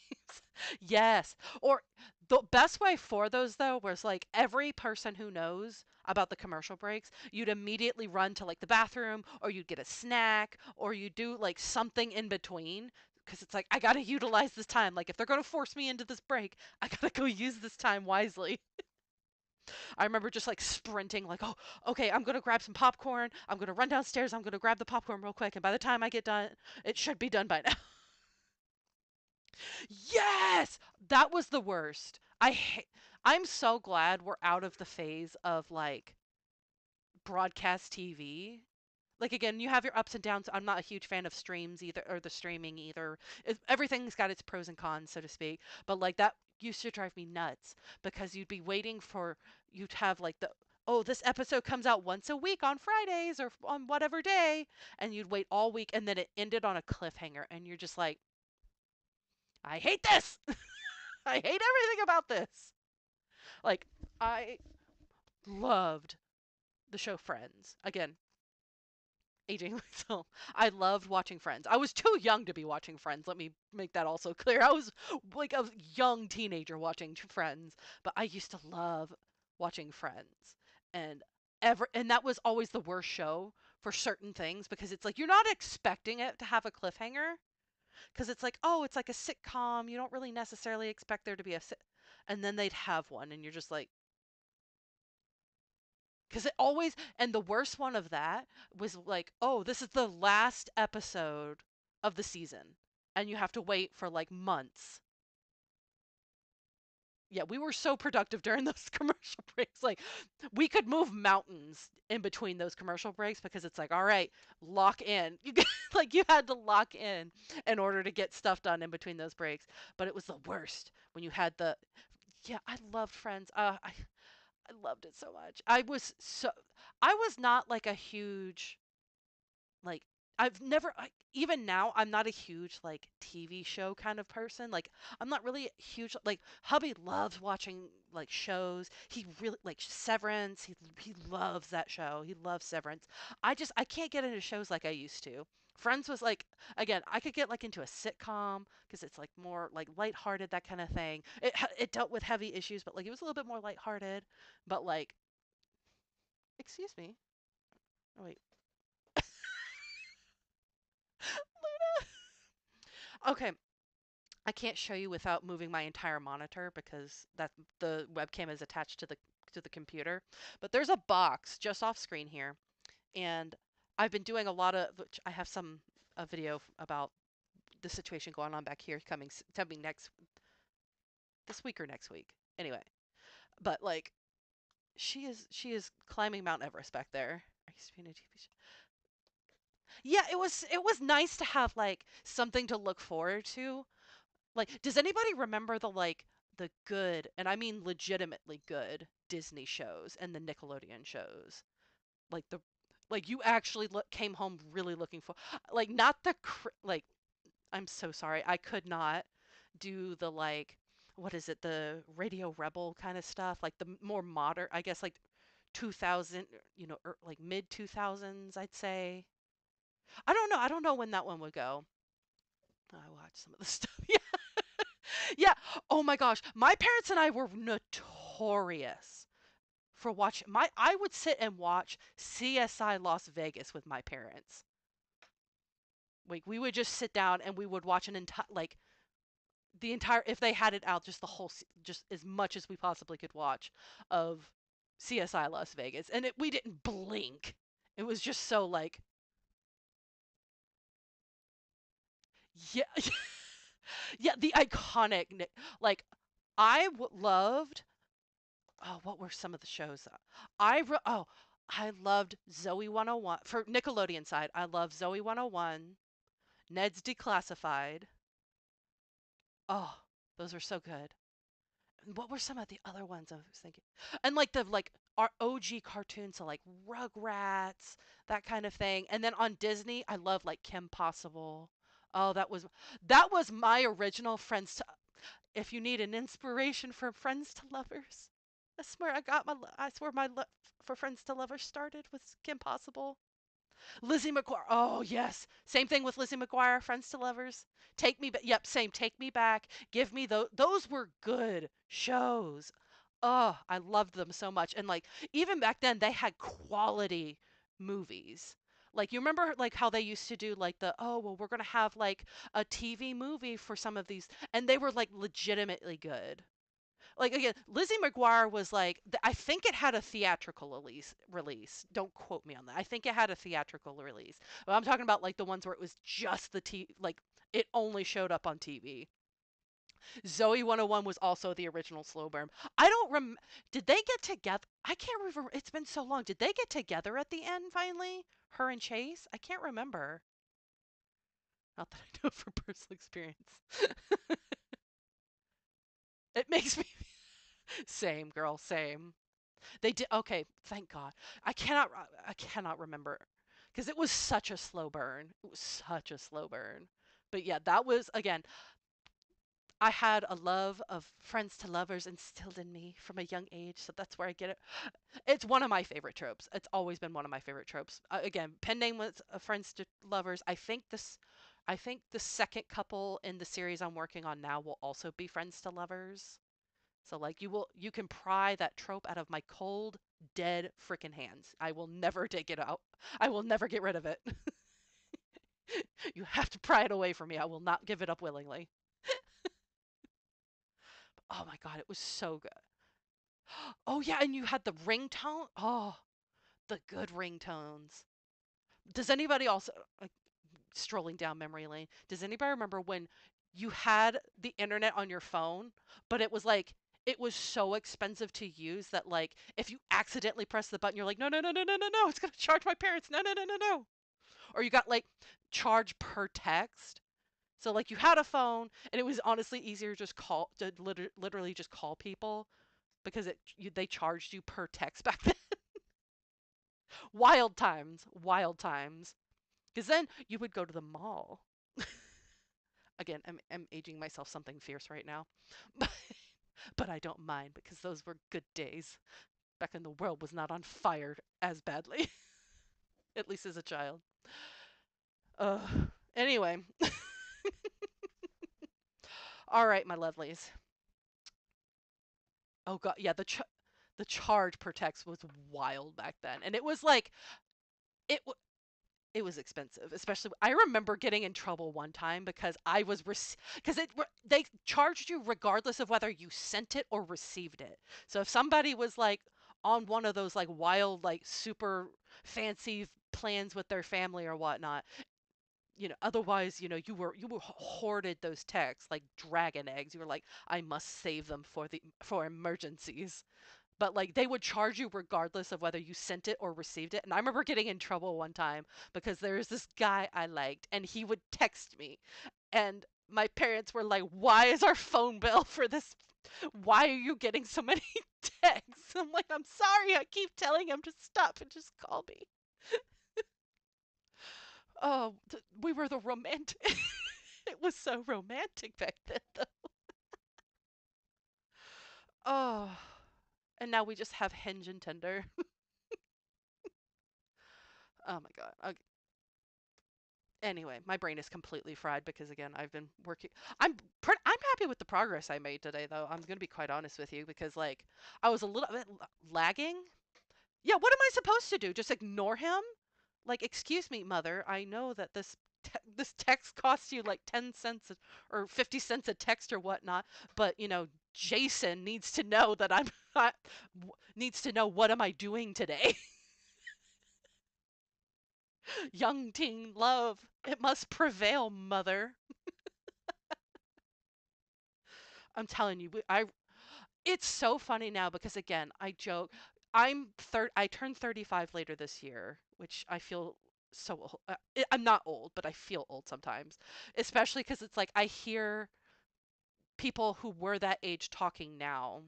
Yes. Or the best way for those though was like every person who knows about the commercial breaks, you'd immediately run to like the bathroom or you'd get a snack or you do like something in between because it's like I got to utilize this time. Like if they're going to force me into this break, I got to go use this time wisely. I remember just like sprinting like, "Oh, okay, I'm going to grab some popcorn. I'm going to run downstairs. I'm going to grab the popcorn real quick and by the time I get done, it should be done by now." Yes! That was the worst. I'm so glad we're out of the phase of like broadcast TV. Like again, you have your ups and downs. I'm not a huge fan of streams either or the streaming either. Everything's got its pros and cons, so to speak. But like that used to drive me nuts because you'd be waiting for you'd have like the oh, this episode comes out once a week on Fridays or on whatever day and you'd wait all week and then it ended on a cliffhanger and you're just like I hate this. I hate everything about this. Like, I loved the show Friends. Again, aging myself. I loved watching Friends. I was too young to be watching Friends. Let me make that also clear. I was like a young teenager watching Friends, but I used to love watching Friends. And and that was always the worst show for certain things because it's like you're not expecting it to have a cliffhanger because it's like, oh, it's like a sitcom. You don't really necessarily expect there to be and then they'd have one and you're just like because it always and the worst one of that was like, oh, this is the last episode of the season and you have to wait for like months. Yeah, we were so productive during those commercial breaks. Like, we could move mountains in between those commercial breaks because it's like, all right, lock in. Like you had to lock in order to get stuff done in between those breaks. But it was the worst when you had the yeah, I loved Friends. I loved it so much. I was not like a huge like I've never even now I'm not a huge like TV show kind of person. Like I'm not really huge like hubby loves watching like shows. He really like Severance. He loves that show. He loves Severance. I can't get into shows like I used to. Friends was like, again, I could get like into a sitcom because it's like more like lighthearted, that kind of thing. It dealt with heavy issues, but like it was a little bit more lighthearted. But like, excuse me. Oh wait. Okay, I can't show you without moving my entire monitor because that the webcam is attached to the computer. But there's a box just off screen here, and I've been doing a lot of. Which I have some a video about the situation going on back here coming next this week or next week. Anyway, but like she is climbing Mount Everest back there. I used to be in a TV show. Yeah, it was nice to have like something to look forward to. Like, does anybody remember the good, and I mean legitimately good Disney shows and the Nickelodeon shows? Like the like you actually came home really looking for like not like I'm so sorry. I could not do the like what is it? The Radio Rebel kind of stuff, like the more modern, I guess like 2000, like mid 2000s, I'd say. I don't know. I don't know when that one would go. I watched some of the stuff. Yeah. Yeah. Oh my gosh. My parents and I were notorious for watching I would sit and watch CSI Las Vegas with my parents. Like we would just sit down and we would watch an entire like the entire if they had it out just the whole just as much as we possibly could watch of CSI Las Vegas, and we didn't blink. It was just so like yeah. Yeah, the iconic like loved. Oh, what were some of the shows? I loved Zoe 101 for Nickelodeon side. I love Zoe 101, Ned's Declassified. Oh, those were so good. What were some of the other ones I was thinking? And like the like our OG cartoons, so like Rugrats, that kind of thing. And then on Disney, I love like Kim Possible. Oh, that was my original Friends to. If you need an inspiration for Friends to Lovers, I swear my love for Friends to Lovers started with Kim Possible. Lizzie McGuire. Oh, yes. Same thing with Lizzie McGuire, Friends to Lovers. Take Me Back. Yep, same. Take Me Back. Give Me those. Those were good shows. Oh, I loved them so much. And like even back then they had quality movies. Like you remember like how they used to do like the oh well we're going to have like a TV movie for some of these and they were like legitimately good. Like again, Lizzie McGuire was like I think it had a theatrical release. Don't quote me on that. I think it had a theatrical release. But I'm talking about like the ones where it was just like it only showed up on TV. Zoe 101 was also the original slow burn. I don't did they get together? I can't remember. It's been so long. Did they get together at the end finally? Her and Chase? I can't remember. Not that I know from personal experience. It makes me same girl, same. They did okay, thank God. I cannot remember because it was such a slow burn. It was such a slow burn. But yeah, that was again, I had a love of Friends to Lovers instilled in me from a young age, so that's where I get it. It's one of my favorite tropes. It's always been one of my favorite tropes. Again, pen name was Friends to Lovers. I think the second couple in the series I'm working on now will also be Friends to Lovers. So like you can pry that trope out of my cold, dead freaking hands. I will never take it out. I will never get rid of it. You have to pry it away from me. I will not give it up willingly. Oh my god, it was so good. Oh yeah, and you had the ringtone. Oh, the good ringtones. Does anybody also like strolling down memory lane? Does anybody remember when you had the internet on your phone, but it was like it was so expensive to use that like if you accidentally press the button, you're like, no, no, no, no, no, no, no, it's gonna charge my parents. No, no, no, no, no. Or you got like charged per text. So like you had a phone, and it was honestly easier to literally just call people because they charged you per text back then. Wild times, wild times. Because then you would go to the mall. Again, I'm aging myself something fierce right now, but I don't mind because those were good days. Back when the world was not on fire as badly, at least as a child. Anyway, all right, my lovelies. Oh god, yeah, the charge per text was wild back then, and it was like it w- it was expensive. Especially, I remember getting in trouble one time because because they charged you regardless of whether you sent it or received it. So if somebody was like on one of those like wild like super fancy plans with their family or whatnot, otherwise, you were hoarded those texts like dragon eggs. You were like, I must save them for emergencies. But like they would charge you regardless of whether you sent it or received it. And I remember getting in trouble one time because there was this guy I liked and he would text me, and my parents were like, why is our phone bill for this, why are you getting so many texts? I'm like, I'm sorry, I keep telling him to stop and just call me. Oh, we were the romantic. It was so romantic back then, though. Oh, and now we just have Hinge and Tinder. Oh my god. Okay. Anyway, my brain is completely fried because again, I've been working. I'm happy with the progress I made today, though. I'm gonna be quite honest with you because like I was a little bit lagging. Yeah, what am I supposed to do? Just ignore him? Like, excuse me, mother. I know that this text costs you like 10 cents or 50 cents a text or whatnot, but Jason needs to know that I'm not, needs to know what am I doing today. Young teen love, it must prevail, mother. I'm telling you, it's so funny now because again, I joke. I turned 35 later this year, which I feel so old. I'm not old, but I feel old sometimes, especially because it's like I hear people who were that age talking now,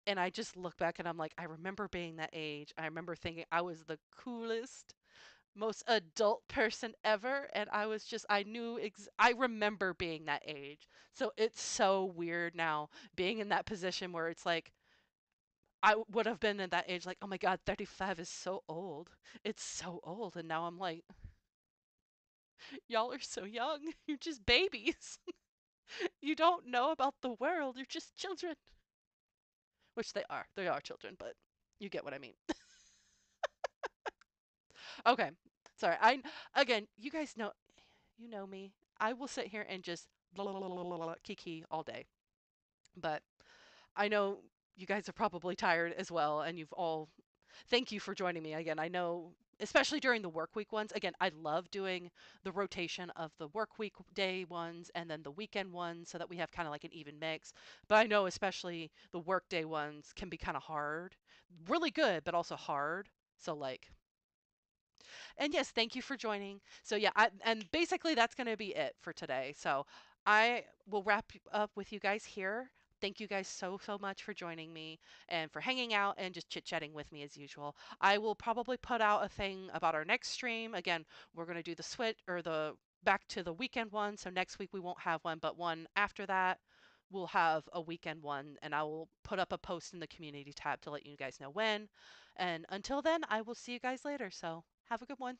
and I just look back and I'm like, I remember being that age. I remember thinking I was the coolest, most adult person ever, and I remember being that age. So it's so weird now being in that position where it's like I would have been at that age like, oh my god, 35 is so old. It's so old. And now I'm like, y'all are so young. You're just babies. You don't know about the world. You're just children. Which they are. They are children, but you get what I mean. Okay. Sorry. Again, you guys know, you know me. I will sit here and just blah, blah, blah, blah, blah, blah, kiki all day. But I know you guys are probably tired as well, and you've all thank you for joining me again. I know, especially during the work week ones, again, I love doing the rotation of the work week day ones and then the weekend ones so that we have kind of like an even mix. But I know, especially the work day ones can be kind of hard, really good, but also hard. So, like, and yes, thank you for joining. So yeah, and basically that's going to be it for today. So I will wrap up with you guys here. Thank you guys so much for joining me and for hanging out and just chit-chatting with me as usual. I will probably put out a thing about our next stream. Again, we're going to do the switch or the back to the weekend one. So next week we won't have one, but one after that we'll have a weekend one, and I will put up a post in the community tab to let you guys know when. And until then, I will see you guys later. So have a good one.